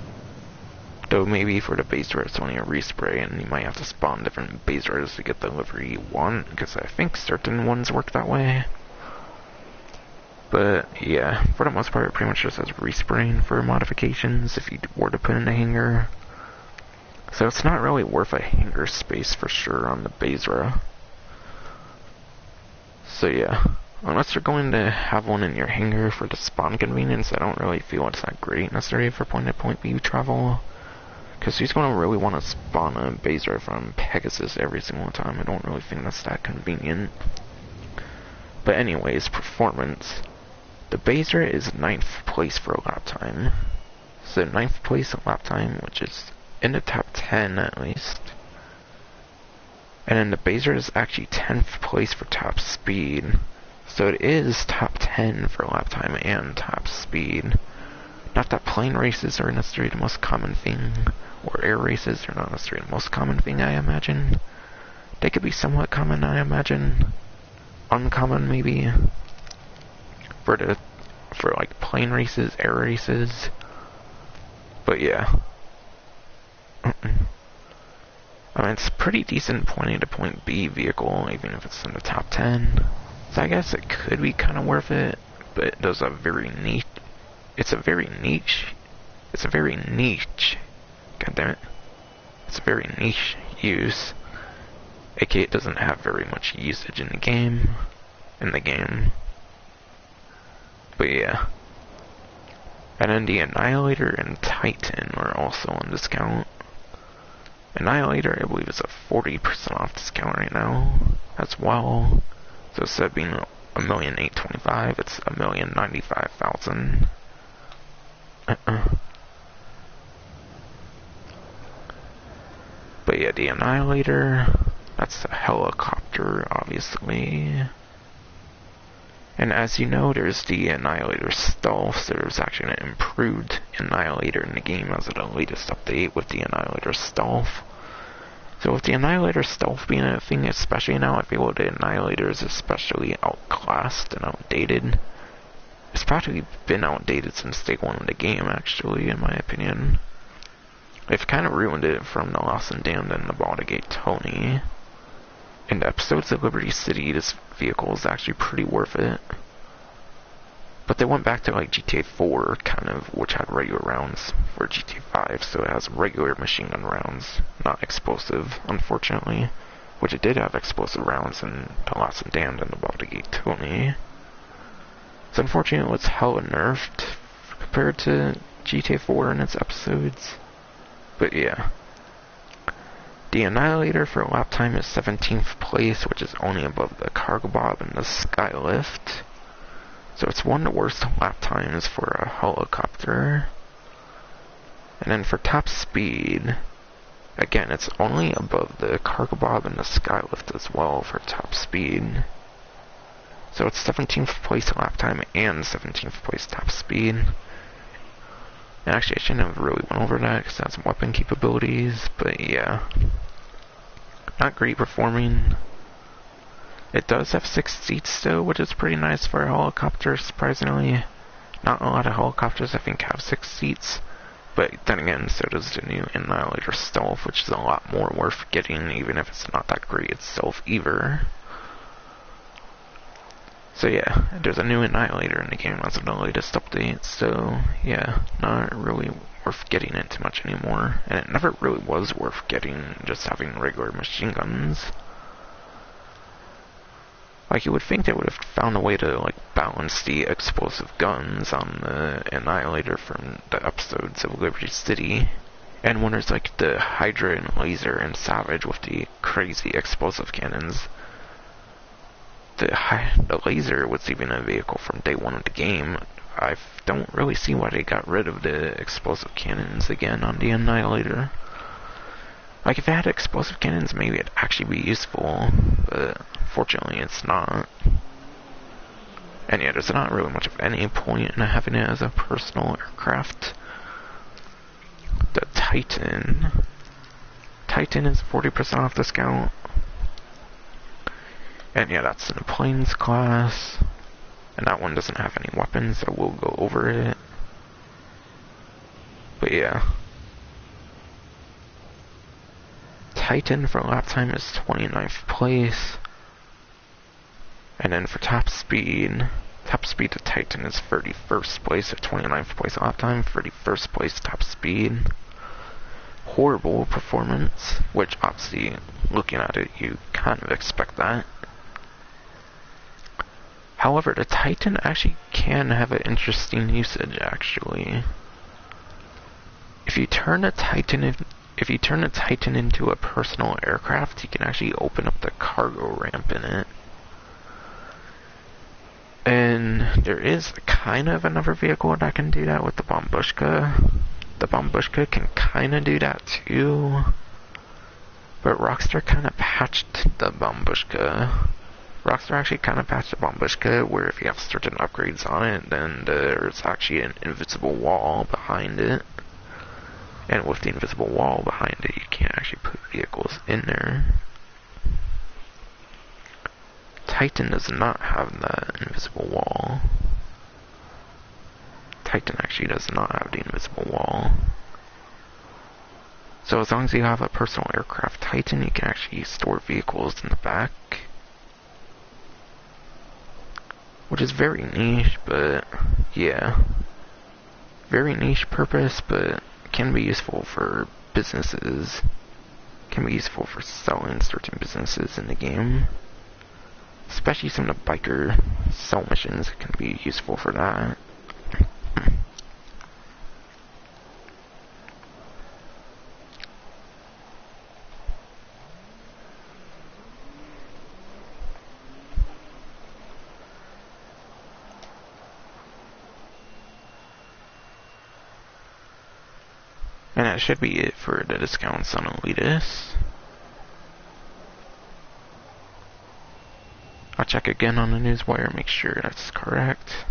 Though maybe for the Bazera it's only a respray, and you might have to spawn different Bazeras to get the livery you want, because I think certain ones work that way. But yeah, for the most part it pretty much just has respraying for modifications if you were to put in the hangar. So it's not really worth a hangar space for sure on the Bazera. So yeah, unless you're going to have one in your hangar for the spawn convenience, I don't really feel it's that great necessarily for point A to point B travel. Because who's going to really want to spawn a Bazera from Pegasus every single time? I don't really think that's that convenient. But anyways, performance. The Bazera is 9th place for lap time. So 9th place lap time, which is in the top 10 at least. And then the Bazera is actually 10th place for top speed. So it is top 10 for lap time and top speed. Not that plane races are necessarily the most common thing, or air races are not necessarily the most common thing, I imagine. They could be somewhat common, I imagine. Uncommon, maybe. For like plane races, air races. But yeah. I mean, it's a pretty decent point A to point B vehicle, even if it's in the top 10. So I guess it could be kind of worth it, but it does a very niche. It's a very niche. It's a very niche. God damn it. It's a very niche use. aka it doesn't have very much usage in the game. But yeah. And then the Annihilator and Titan are also on discount. Annihilator, I believe, is a 40% off discount right now as well. So instead of being $1,825,000, it's $1,095,000. But But yeah, the Annihilator, that's a helicopter, obviously. And as you know, there's the Annihilator stealth, so there's actually an improved Annihilator in the game as of the latest update with the Annihilator stealth. So with the Annihilator stealth being a thing, especially now, I feel the Annihilator is especially outclassed and outdated. It's practically been outdated since day one of the game, actually, in my opinion. They've kind of ruined it from the Lost and Damned and the Baldigate Tony. In the episodes of Liberty City, this vehicle is actually pretty worth it. But they went back to like GTA 4, kind of, which had regular rounds for GTA 5, so it has regular machine gun rounds, not explosive, unfortunately. Which it did have explosive rounds in the Lost and Damned and the Baldigate Tony. It's unfortunate it's hella nerfed compared to GTA 4 and its episodes. But yeah. The Annihilator for lap time is 17th place, which is only above the Cargo Bob and the Skylift. So it's one of the worst lap times for a helicopter. And then for top speed, again, it's only above the Cargo Bob and the Skylift as well for top speed. So it's 17th place lap time and 17th place top speed. And actually, I shouldn't have really went over that because it has weapon capabilities, but yeah. Not great performing. It does have 6 seats though, which is pretty nice for a helicopter, surprisingly. Not a lot of helicopters, I think, have 6 seats. But then again, so does the new Annihilator Stealth, which is a lot more worth getting, even if it's not that great itself either. So yeah, there's a new Annihilator in the game as of the latest update, so yeah, not really worth getting it too much anymore. And it never really was worth getting, just having regular machine guns. Like, you would think they would have found a way to, like, balance the explosive guns on the Annihilator from the episodes of Liberty City. And when there's, like, the Hydra and Laser and Savage with the crazy explosive cannons, the Laser was even a vehicle from day one of the game. I don't really see why they got rid of the explosive cannons again on the Annihilator. Like, if it had explosive cannons, maybe it'd actually be useful, but fortunately it's not. And yeah, there's not really much of any point in having it as a personal aircraft. The Titan. Titan is 40% off discount. And yeah, that's in the planes class. And that one doesn't have any weapons, so we'll go over it. But yeah. Titan for lap time is 29th place. And then for top speed to Titan is 31st place, so 29th place lap time, 31st place top speed. Horrible performance, which obviously, looking at it, you kind of expect that. However, the Titan actually can have an interesting usage, actually. If you turn the Titan into a personal aircraft, you can actually open up the cargo ramp in it. And there is kind of another vehicle that can do that with the Bombushka. The Bombushka can kind of do that too. But Rockstar kind of patched the Bombushka. Rockstar actually kind of patched the Bombushka where if you have certain upgrades on it, then there's actually an invisible wall behind it. And with the invisible wall behind it, you can't actually put vehicles in there. Titan does not have that invisible wall. Titan actually does not have the invisible wall. So as long as you have a personal aircraft Titan, you can actually store vehicles in the back. Which is very niche, but yeah. Very niche purpose, but can be useful for businesses. Can be useful for selling certain businesses in the game. Especially some of the biker sell missions can be useful for that. And that should be it for the discounts on Elitist. check again on the newswire, make sure that's correct.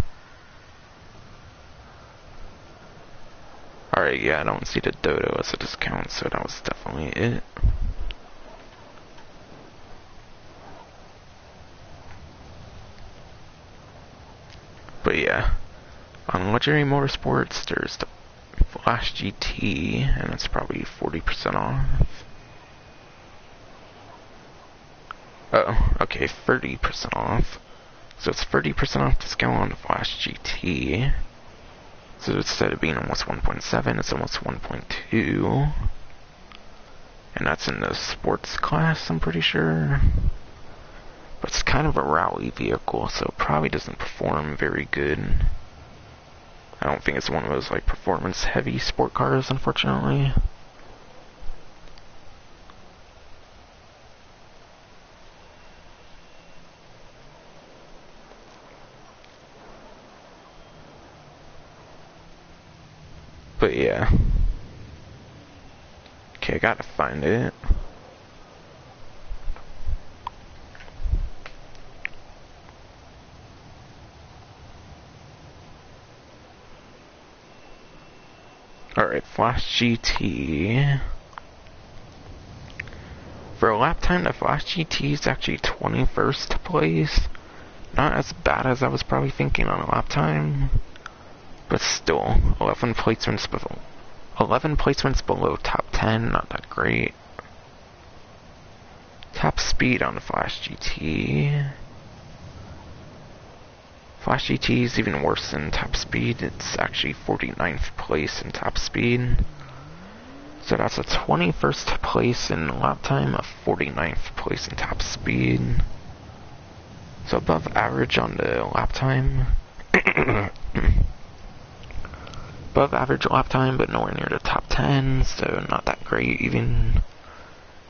Alright, yeah, I don't see the Dodo as a discount, so that was definitely it. But yeah, on Legendary Motorsports, there's the Flash GT, and it's probably 40% off. Oh, okay, 30% off. So it's 30% off discount on the Flash GT. So instead of being almost 1.7, it's almost 1.2. And that's in the sports class, I'm pretty sure. But it's kind of a rally vehicle, so it probably doesn't perform very good. I don't think it's one of those like performance heavy sport cars, unfortunately. But yeah. Okay, I gotta find it. Alright, Flash GT. For a lap time, the Flash GT is actually 21st place. Not as bad as I was probably thinking on a lap time. But still, 11 placements below top 10, not that great. Top speed on the Flash GT. Flash GT is even worse than top speed. It's actually 49th place in top speed. So that's a 21st place in lap time, a 49th place in top speed. So above average on the lap time. Above average lap time, but nowhere near the top 10, so not that great even.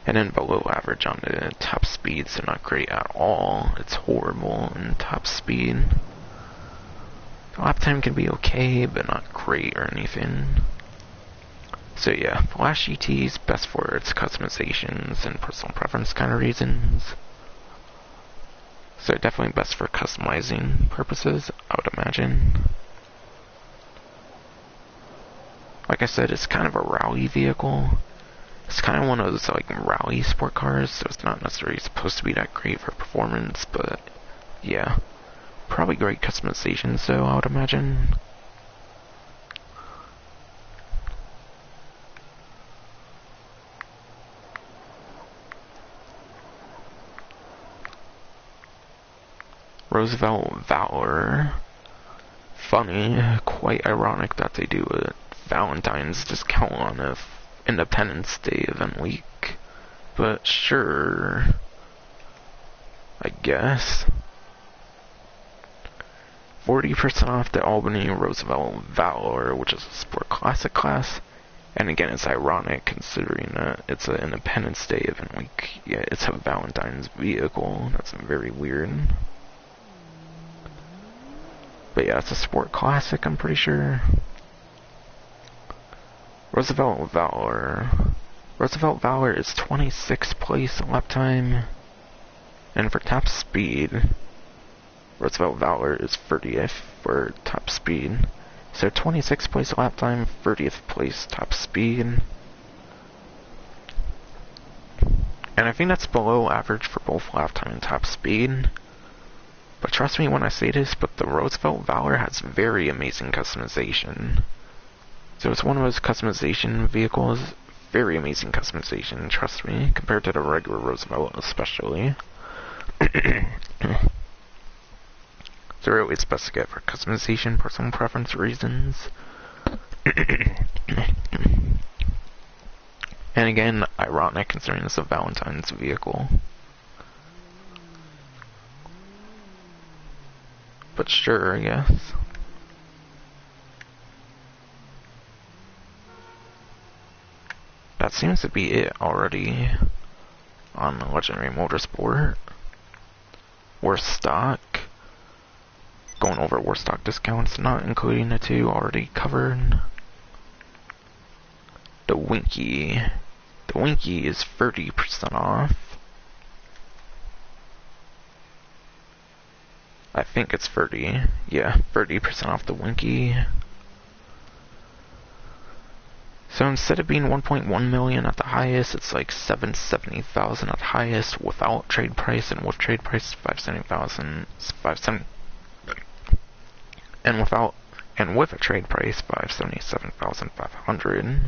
And then below average on the top speed, so not great at all. It's horrible in top speed. Lap time can be okay, but not great or anything. So yeah, Flash GT is best for its customizations and personal preference kind of reasons. So definitely best for customizing purposes, I would imagine. Like I said, it's kind of a rally vehicle. It's kind of one of those like rally sport cars, so it's not necessarily supposed to be that great for performance, but yeah. Probably great customizations though, I would imagine. Roosevelt Valor. Funny, quite ironic that they do a Valentine's discount on a Independence Day event week. But sure, I guess. 40% off the Albany Roosevelt Valor, which is a sport classic class. And again, it's ironic considering that it's an Independence Day event week. Yeah, it's a Valentine's vehicle. That's very weird. But yeah, it's a sport classic, I'm pretty sure. Roosevelt Valor. Roosevelt Valor is 26th place lap time. And for top speed, Roosevelt Valor is 30th for top speed. So 26th place lap time, 30th place top speed. And I think that's below average for both lap time and top speed. But trust me when I say this, but the Roosevelt Valor has very amazing customization. So it's one of those customization vehicles, very amazing customization, trust me, compared to the regular Roosevelt especially. So really it's best to get for customization, personal preference reasons. And again, ironic considering it's a Valentine's vehicle. But sure, I guess. That seems to be it already on Legendary Motorsport. Worst stock. Going over worst stock discounts, not including the two already covered. The Winky. The Winky is 30% off. I think it's 30. Yeah, 30% off the Winky. So instead of being 1.1 million at the highest, it's like 770,000 at the highest without trade price, and with trade price 570,000, 570, and with a trade price 577,500.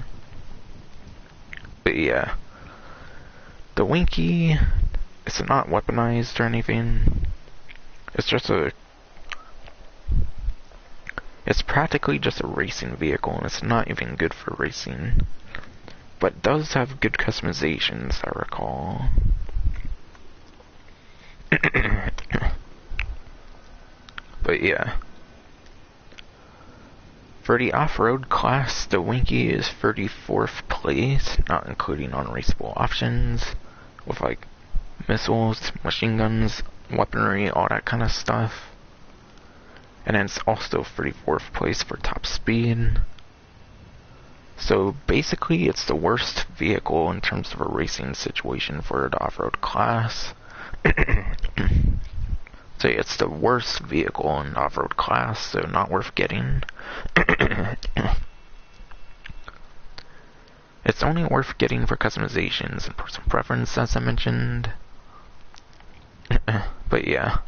But yeah, the Winky, it's not weaponized or anything. It's practically just a racing vehicle, and it's not even good for racing. But it does have good customizations, I recall. But yeah. For the off-road class, the Winky is 34th place, not including unraceable options, with like missiles, machine guns, weaponry, all that kind of stuff. And then it's also 34th place for top speed. So basically it's the worst vehicle in terms of a racing situation for the off-road class. So it's the worst vehicle in off-road class, so not worth getting. It's only worth getting for customizations and personal preference, as I mentioned. But yeah.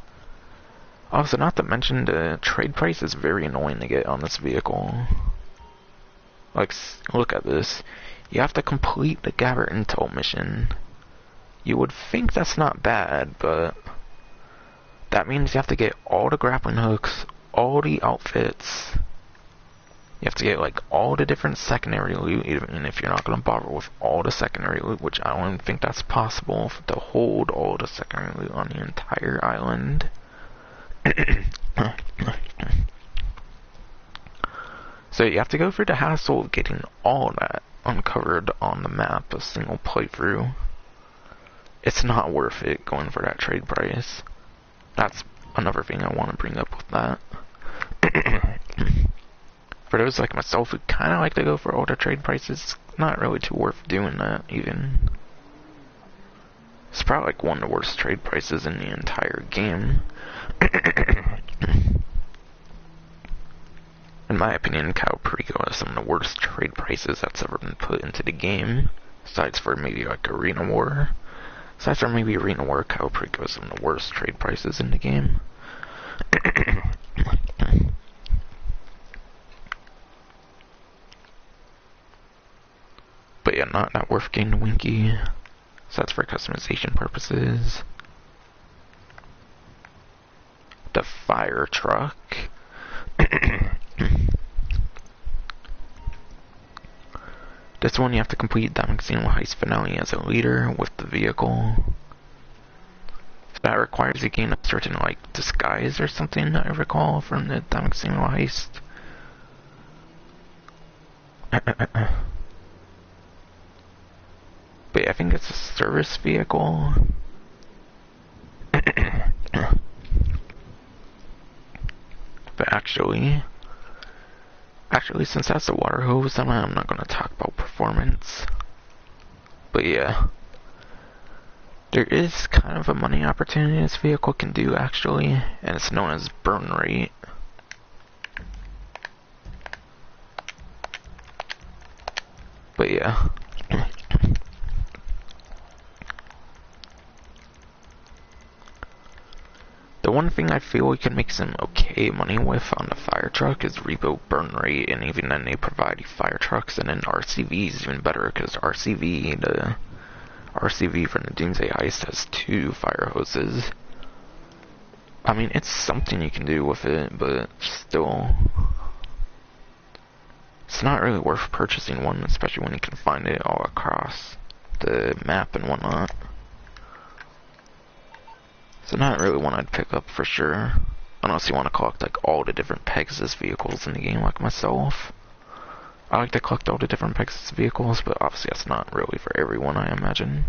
Also, not to mention, the trade price is very annoying to get on this vehicle. Like, look at this. You have to complete the Gather Intel mission. You would think that's not bad, but that means you have to get all the grappling hooks, all the outfits. You have to get, like, all the different secondary loot, even if you're not going to bother with all the secondary loot, which I don't even think that's possible to hold all the secondary loot on the entire island. So you have to go through the hassle of getting all that uncovered on the map, a single playthrough. It's not worth it going for that trade price. That's another thing I want to bring up with that. For those like myself who kind of like to go for all the trade prices, it's not really too worth doing that, even. It's probably like one of the worst trade prices in the entire game. In my opinion, Cayo Perico has some of the worst trade prices that's ever been put into the game. Aside for maybe like Arena War. Aside from maybe Arena War, Cayo Perico has some of the worst trade prices in the game. But yeah, not worth getting the Winky. So that's for customization purposes. The fire truck. This one you have to complete Diamond Casino Heist Finale as a leader with the vehicle. So that requires you gain a certain like disguise or something, I recall, from the Diamond Casino Heist. But yeah, I think it's a service vehicle. But actually, since that's a water hose, I'm not going to talk about performance. But yeah, there is kind of a money opportunity this vehicle can do, actually, and it's known as burn rate. But yeah. The one thing I feel we can make some okay money with on the fire truck is rebuild burn rate, and even then they provide fire trucks, and then RCV is even better, because the RCV from the Doomsday Heist has 2 fire hoses. I mean, it's something you can do with it, but still, it's not really worth purchasing one, especially when you can find it all across the map and whatnot. So not really one I'd pick up for sure, unless you want to collect like all the different Pegasus vehicles in the game like myself. I like to collect all the different Pegasus vehicles, but obviously that's not really for everyone, I imagine.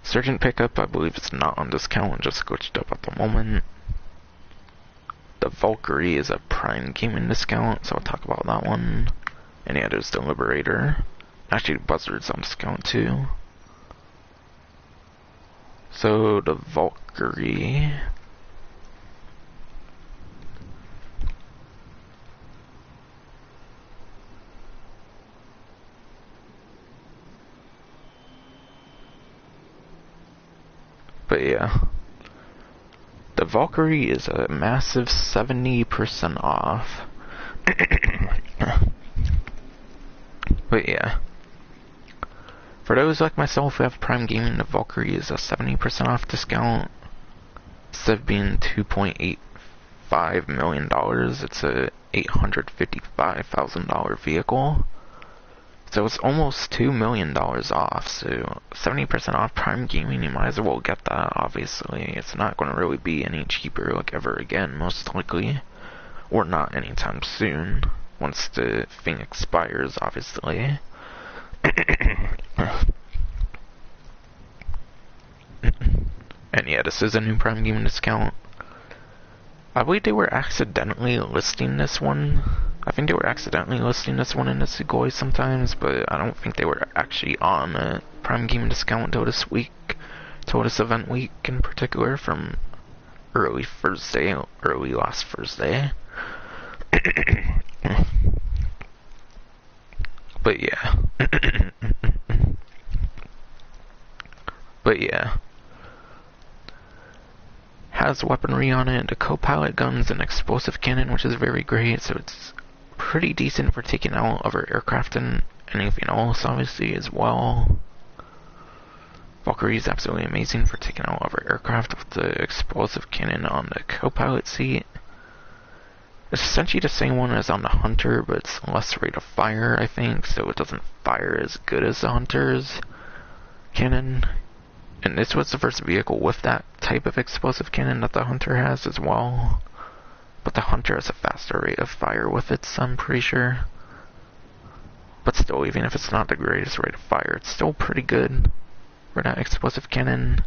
Surgeon pickup, I believe it's not on discount, just glitched up at the moment. The Valkyrie is a Prime Gaming discount, so I'll talk about that one. And yeah, there's the Liberator. Actually, Buzzard's on discount too. So the Valkyrie. But yeah. The Valkyrie is a massive 70% off. But yeah. For those like myself who have Prime Gaming, the Valkyrie is a 70% off discount. Instead of being $2.85 million, it's a $855,000 vehicle. So it's almost $2 million off. So 70% off Prime Gaming, you might as well get that, obviously. It's not going to really be any cheaper like ever again, most likely. Or not anytime soon. Once the thing expires, obviously. And yeah, this is a new Prime Gaming discount. I believe they were accidentally listing this one. I think they were accidentally listing this one in the Sugoi sometimes, but I don't think they were actually on a Prime Gaming discount until this week. Till this event week in particular, from early last Thursday. But yeah. But yeah. Has weaponry on it, the co-pilot guns, and explosive cannon, which is very great, so it's pretty decent for taking out other aircraft and anything else, obviously, as well. Valkyrie is absolutely amazing for taking out other aircraft with the explosive cannon on the co-pilot seat. It's essentially the same one as on the Hunter, but it's less rate of fire, I think, so it doesn't fire as good as the Hunter's cannon. And this was the first vehicle with that type of explosive cannon that the Hunter has as well. But the Hunter has a faster rate of fire with it, so I'm pretty sure. But still, even if it's not the greatest rate of fire, it's still pretty good for that explosive cannon.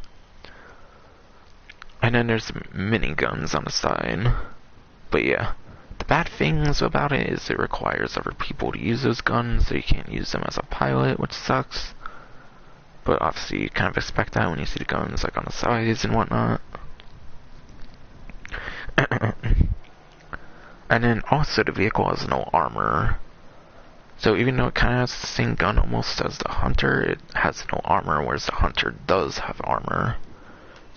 And then there's miniguns on the side. But yeah, the bad things about it is it requires other people to use those guns, so you can't use them as a pilot, which sucks. But obviously you kind of expect that when you see the guns like on the sides and whatnot. And then also the vehicle has no armor. So even though it kind of has the same gun almost as the Hunter, it has no armor, whereas the Hunter does have armor.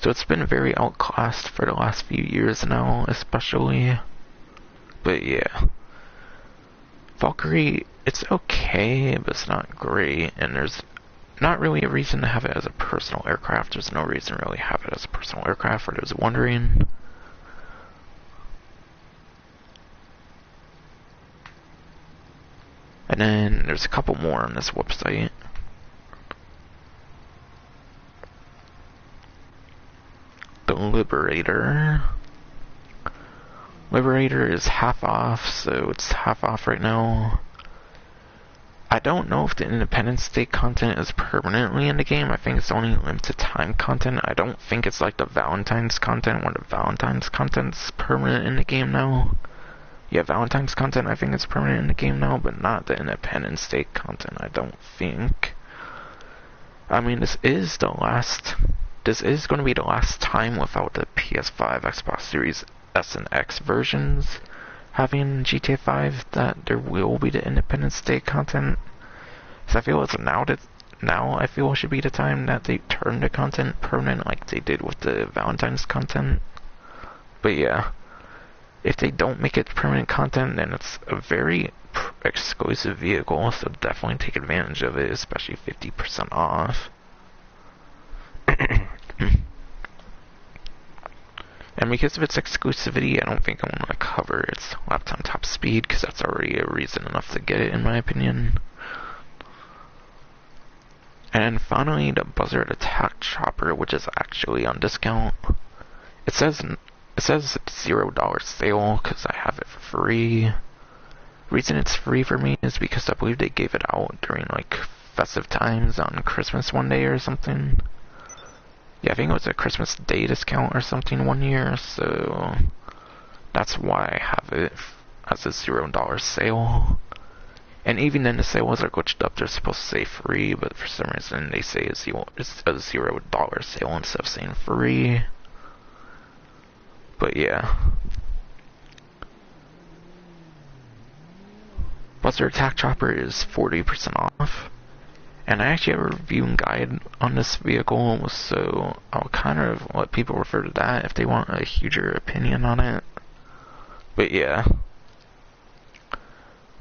So it's been very outclassed for the last few years now, especially. But yeah. Valkyrie, it's okay, but it's not great, and there's not really a reason to have it as a personal aircraft. There's no reason to really have it as a personal aircraft, for those wondering. And then there's a couple more on this website. The Liberator. Liberator is half off, so it's half off right now. I don't know if the Independence Day content is permanently in the game. I think it's only limited time content. I don't think it's like the Valentine's content, where the Valentine's content's permanent in the game now. Yeah, Valentine's content I think is permanent in the game now, but not the Independence Day content, I don't think. I mean, this is going to be the last time without the PS5, Xbox Series S and X versions having GTA 5 that there will be the Independence Day content. So I feel it's now I feel should be the time that they turn the content permanent like they did with the Valentine's content. But yeah, if they don't make it permanent content, then it's a very exclusive vehicle, so definitely take advantage of it, especially 50% off. And because of its exclusivity, I don't think I want to cover its laptop top speed, because that's already a reason enough to get it, in my opinion. And finally, the Buzzard Attack Chopper, which is actually on discount. It says it's $0 sale, because I have it for free. The reason it's free for me is because I believe they gave it out during, like, festive times on Christmas one day or something. Yeah, I think it was a Christmas Day discount or something one year, so that's why I have it as a $0 sale. And even then the sales are glitched up, they're supposed to say free, but for some reason they say it's a $0 sale instead of saying free. But yeah. Buzzard Attack Chopper is 40% off. And I actually have a review and guide on this vehicle, so I'll kind of let people refer to that if they want a huger opinion on it. But yeah.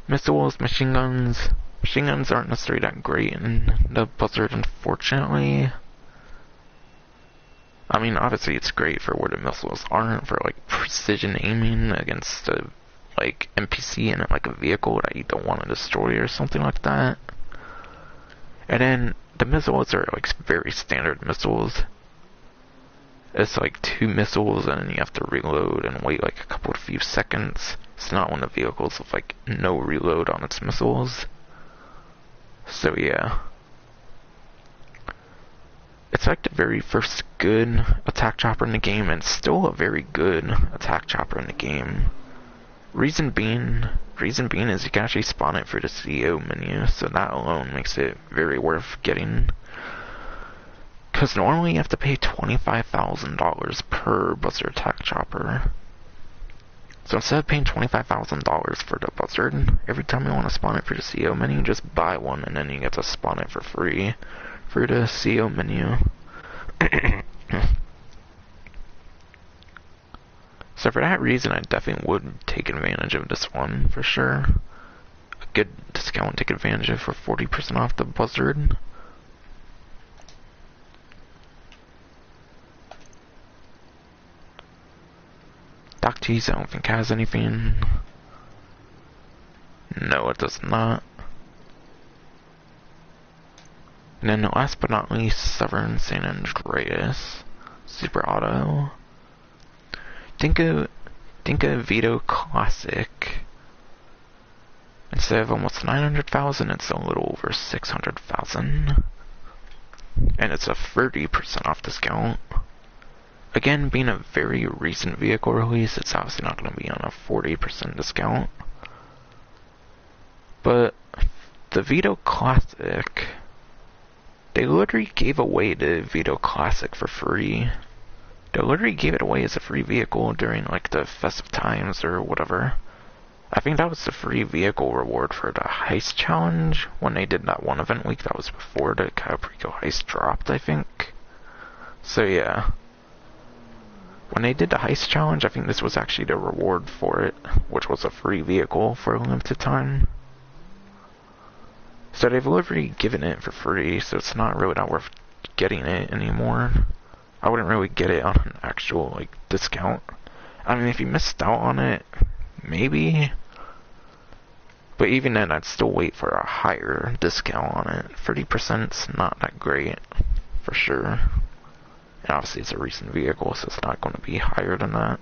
Missiles, machine guns. Machine guns aren't necessarily that great in the Buzzard, unfortunately. I mean, obviously it's great for where the missiles aren't, for like precision aiming against a like NPC in like a vehicle that you don't want to destroy or something like that. And then the missiles are like very standard missiles. It's like 2 missiles and then you have to reload and wait like a few seconds. It's not one of the vehicles with like no reload on its missiles. So yeah. It's like the very first good attack chopper in the game, and still a very good attack chopper in the game. Reason being is you can actually spawn it through the CEO menu, so that alone makes it very worth getting. Because normally you have to pay $25,000 per Buzzard Attack Chopper. So instead of paying $25,000 for the Buzzard, every time you want to spawn it through the CEO menu, just buy one and then you get to spawn it for free through the CEO menu. So for that reason, I definitely would take advantage of this one, for sure. A good discount to take advantage of for 40% off the Buzzard. Doc Cheese, I don't think has anything. No, it does not. And then last but not least, Severn San Andreas. Super Auto. Dinka Vito Classic. Instead of almost 900,000, it's a little over 600,000. And it's a 30% off discount. Again, being a very recent vehicle release, it's obviously not going to be on a 40% discount. But the Vito Classic, they literally gave away the Vito Classic for free. They literally gave it away as a free vehicle during like the festive times or whatever. I think that was the free vehicle reward for the Heist Challenge when they did that one event week. That was before the Cayo Perico Heist dropped, I think. So yeah. When they did the Heist Challenge, I think this was actually the reward for it, which was a free vehicle for a limited time. So they've literally given it for free, so it's not really not worth getting it anymore. I wouldn't really get it on an actual like discount. I mean, if you missed out on it, maybe. But even then, I'd still wait for a higher discount on it. 30%'s not that great, for sure. And obviously it's a recent vehicle, so it's not going to be higher than that.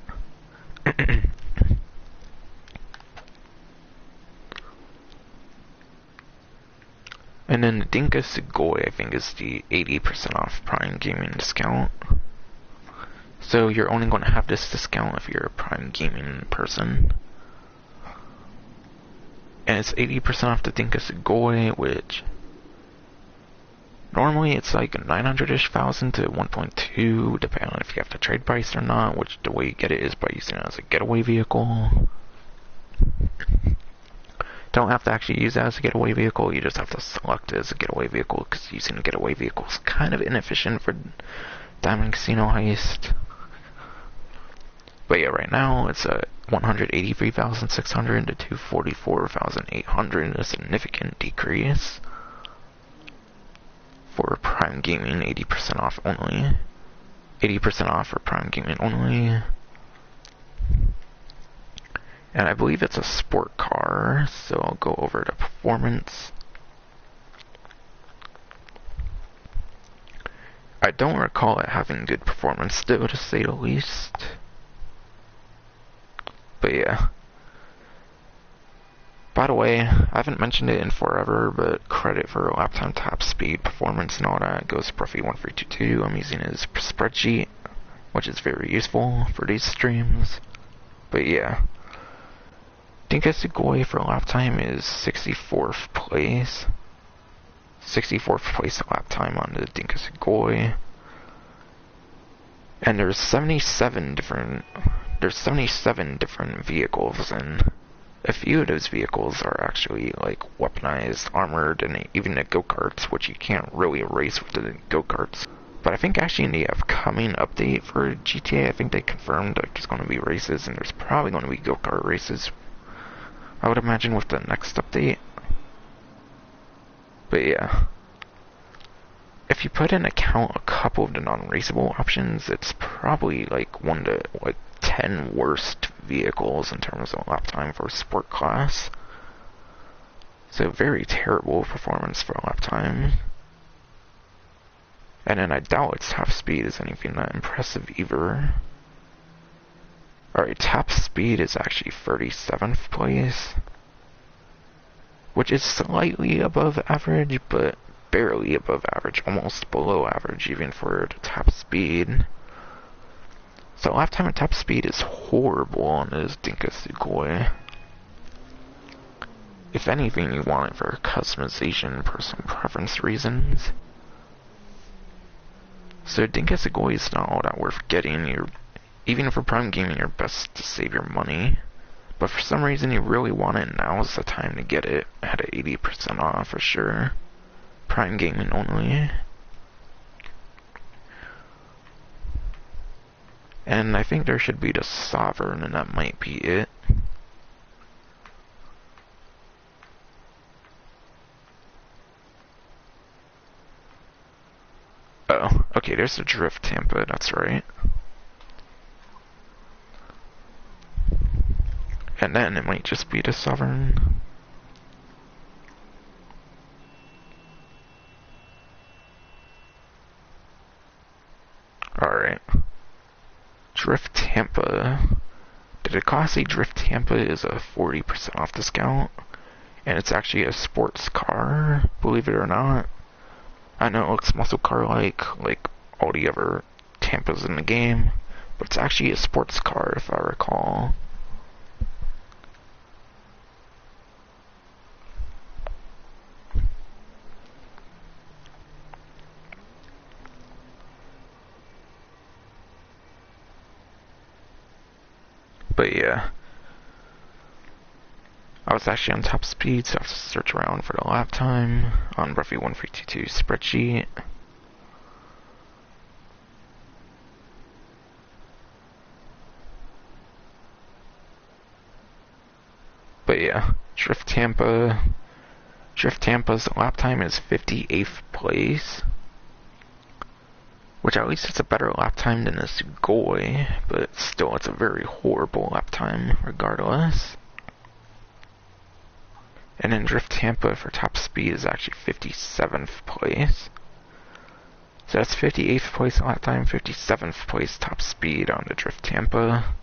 And then the Dinka Sugoi, I think, is the 80% off Prime Gaming discount. So you're only going to have this discount if you're a Prime Gaming person. And it's 80% off the Dinka Sugoi, which normally it's like 900-ish thousand to 1.2, depending on if you have the trade price or not, which the way you get it is by using it as a getaway vehicle. Don't have to actually use it as a getaway vehicle, you just have to select it as a getaway vehicle, because using a getaway vehicle is kind of inefficient for Diamond Casino Heist. But yeah, right now it's a 183,600 to 244,800, a significant decrease. For Prime Gaming, 80% off only. 80% off for Prime Gaming only. And I believe it's a sport car, so I'll go over to performance. I don't recall it having good performance though, to say the least. But yeah. By the way, I haven't mentioned it in forever, but credit for lap time, top speed, performance, and all that goes to Profi1322. I'm using his spreadsheet, which is very useful for these streams. But yeah. Dinka Sugoi for lap time is 64th place. 64th place lap time on the Dinka Sugoi. And there's 77 different vehicles, and a few of those vehicles are actually like weaponized, armored, and even the go-karts, which you can't really race with the go-karts. But I think actually in the upcoming update for GTA, I think they confirmed that there's going to be races, and there's probably going to be go-kart races, I would imagine, with the next update. But yeah. If you put in account a couple of the non-raceable options, it's probably like 1 to like 10 worst vehicles in terms of lap time for sport class. So very terrible performance for lap time. And then I doubt its top speed is anything that impressive either. Alright, top speed is actually 37th place, which is slightly above average, but barely above average, almost below average even for the top speed. So lap time and top speed is horrible on this Dinka Sugoi. If anything, you want it for customization, personal preference reasons. So Dinka Sugoi is not all that worth getting. Even for Prime Gaming, you're best to save your money. But for some reason you really want it, now's the time to get it at 80% off for sure. Prime Gaming only. And I think there should be the Sovereign, and that might be it. Oh, okay, there's the Drift Tampa, that's right. And then it might just be the Sovereign. Alright. Drift Tampa. The Decassi Drift Tampa is a 40% off discount. And it's actually a sports car, believe it or not. I know it looks muscle car-like all the other Tampas in the game, but it's actually a sports car if I recall. But yeah, I was actually on top speed, so I have to search around for the lap time on roughly 1322 spreadsheet. But yeah, Drift Tampa's lap time is 58th place, which at least it's a better lap time than the Sugoi, but still it's a very horrible lap time regardless. And then Drift Tampa for top speed is actually 57th place. So that's 58th place lap time, 57th place top speed on the Drift Tampa.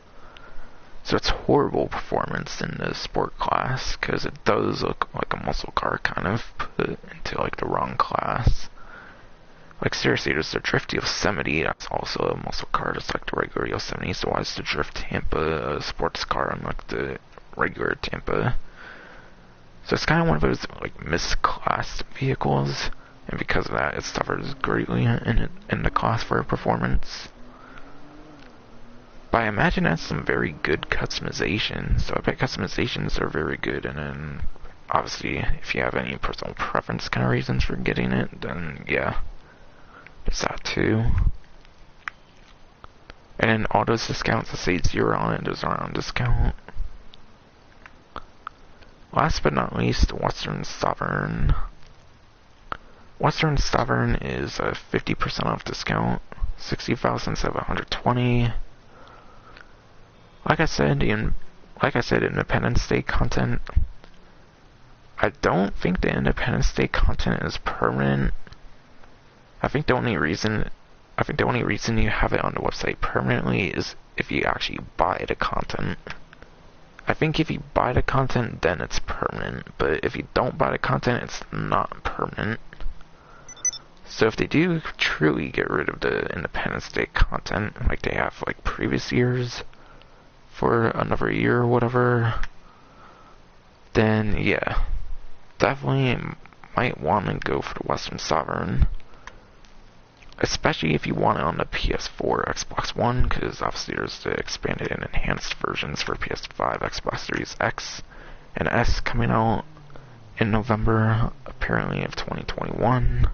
So it's horrible performance in the sport class, because it does look like a muscle car kind of put into like the wrong class. Like seriously, there's the Drift Yosemite, that's also a muscle car just like the regular Yosemite, so why is the Drift Tampa a sports car unlike the regular Tampa? So it's kind of one of those like misclassed vehicles, and because of that it suffers greatly in the class for performance. But I imagine that's some very good customization, so I bet customizations are very good, and then obviously if you have any personal preference kind of reasons for getting it, then yeah, there's that too. And then all those discounts that say 0 on it, those aren't on discount. Last but not least, Western Sovereign. Western Sovereign is a 50% off discount, 60,720. Like I said, Independence Day content. I don't think the Independence Day content is permanent. I think the only reason you have it on the website permanently is if you actually buy the content. I think if you buy the content, then it's permanent, but if you don't buy the content, it's not permanent. So if they do truly get rid of the Independence Day content, like they have like previous years, for another year or whatever, then yeah, definitely might want to go for the Western Sovereign. Especially if you want it on the PS4, Xbox One, because obviously there's the expanded and enhanced versions for PS5, Xbox Series X and S coming out in November, apparently, of 2021.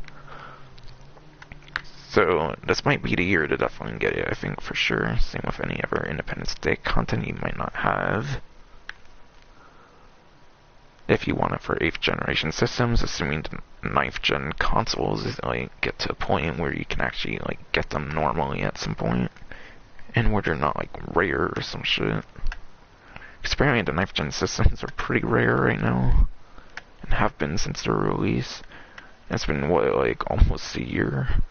So this might be the year to definitely get it, I think, for sure. Same with any other Independence Day content you might not have. If you want it for 8th generation systems, assuming the 9th gen consoles get to a point where you can actually get them normally at some point, and where they're not rare or some shit. Apparently the 9th gen systems are pretty rare right now, and have been since their release. And it's been what, almost a year.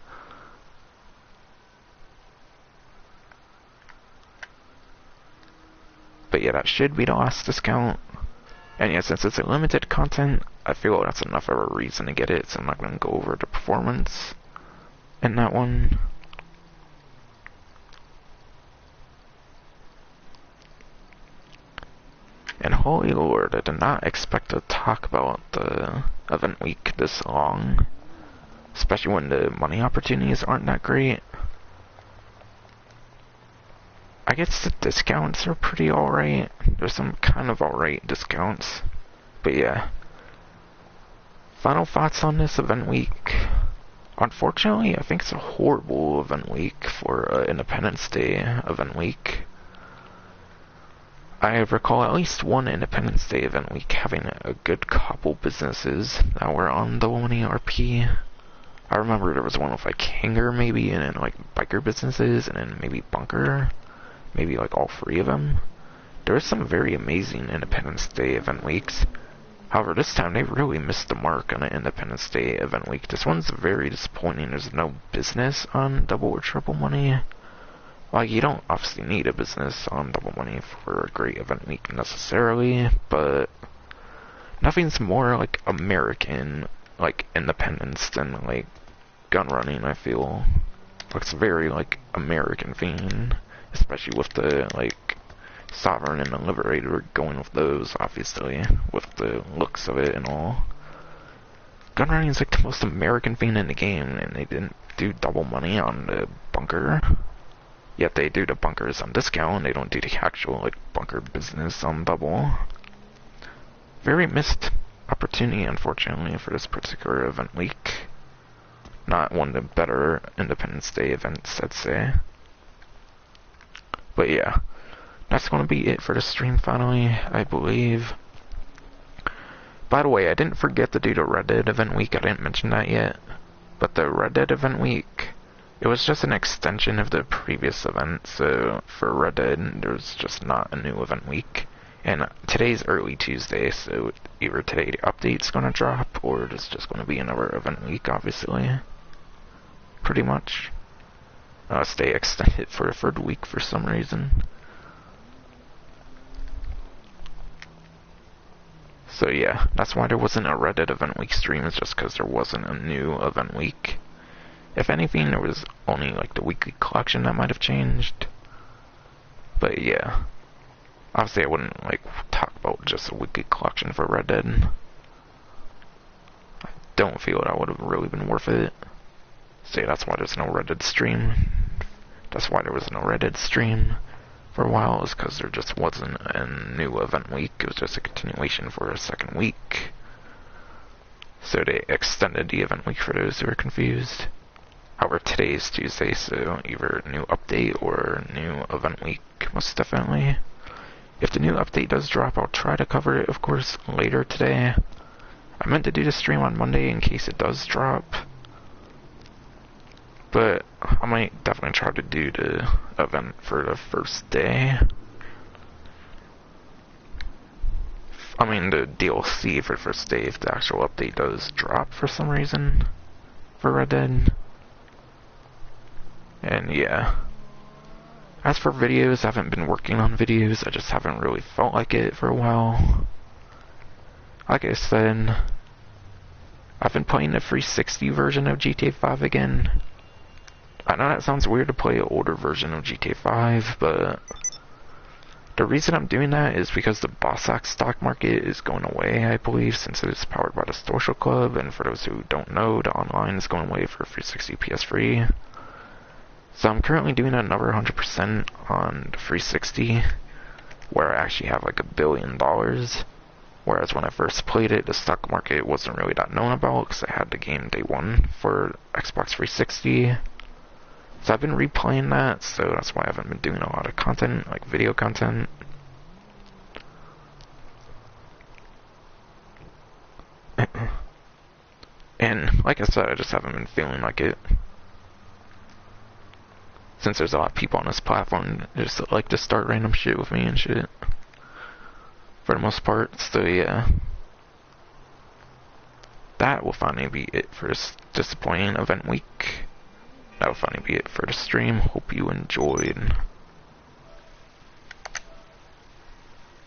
But yeah, that should be the last discount. And yeah, since it's a limited content, I feel that's enough of a reason to get it, so I'm not going to go over the performance in that one. And holy lord, I did not expect to talk about the event week this long. Especially when the money opportunities aren't that great. I guess the discounts are pretty alright. There's some kind of alright discounts. But yeah. Final thoughts on this event week. Unfortunately, I think it's a horrible event week for Independence Day event week. I recall at least one Independence Day event week having a good couple businesses that were on Double Money RP. I remember there was one with Hanger maybe, and then biker businesses, and then maybe Bunker. Maybe all three of them. There was some very amazing Independence Day event weeks. However, this time they really missed the mark on an Independence Day event week. This one's very disappointing. There's no business on Double or Triple Money. You don't obviously need a business on Double Money for a great event week necessarily, but nothing's more American, independence than gun running, I feel. It's very American themed. Especially with the, Sovereign and the Liberator going with those, obviously, with the looks of it and all. Gun running is, the most American thing in the game, and they didn't do Double Money on the Bunker. Yet they do the Bunkers on discount, and they don't do the actual, Bunker business on Double. Very missed opportunity, unfortunately, for this particular event week. Not one of the better Independence Day events, I'd say. But yeah, that's going to be it for the stream finally, I believe. By the way, I didn't forget to do the Red Dead event week, I didn't mention that yet. But the Red Dead event week, it was just an extension of the previous event, so for Red Dead, there's just not a new event week. And today's early Tuesday, so either today the update's going to drop, or there's just going to be another event week, obviously. Pretty much. Stay extended for a third week for some reason. So yeah, that's why there wasn't a Red Dead event week stream, it's just because there wasn't a new event week. If anything, there was only the weekly collection that might have changed. But yeah. Obviously I wouldn't talk about just a weekly collection for Red Dead. I don't feel that would have really been worth it. So yeah, that's why there's no Red Dead stream. That's why there was no Red Dead stream for a while, is because there just wasn't a new event week. It was just a continuation for a second week. So they extended the event week for those who are confused. However, today is Tuesday, so either new update or new event week, most definitely. If the new update does drop, I'll try to cover it, of course, later today. I meant to do the stream on Monday in case it does drop. But I might definitely try to do the event for the first day. I mean, the DLC for the first day if the actual update does drop for some reason for Red Dead. And yeah. As for videos, I haven't been working on videos. I just haven't really felt like it for a while. Like I said, I've been playing the 360 version of GTA 5 again. I know that sounds weird to play an older version of GTA 5, but The reason I'm doing that is because the Bossack stock market is going away, I believe, since it is powered by the Social Club, and for those who don't know, the online is going away for 360 PS3. So I'm currently doing another 100% on the 360, where I actually have like $1 billion. Whereas when I first played it, the stock market wasn't really that known about, because I had the game day one for Xbox 360. So I've been replaying that, so that's why I haven't been doing a lot of content, like video content. And like I said, I just haven't been feeling like it. Since there's a lot of people on this platform just like to start random shit with me and shit. For the most part, so yeah. That will finally be it for this disappointing event week. That will finally be it for the stream. Hope you enjoyed.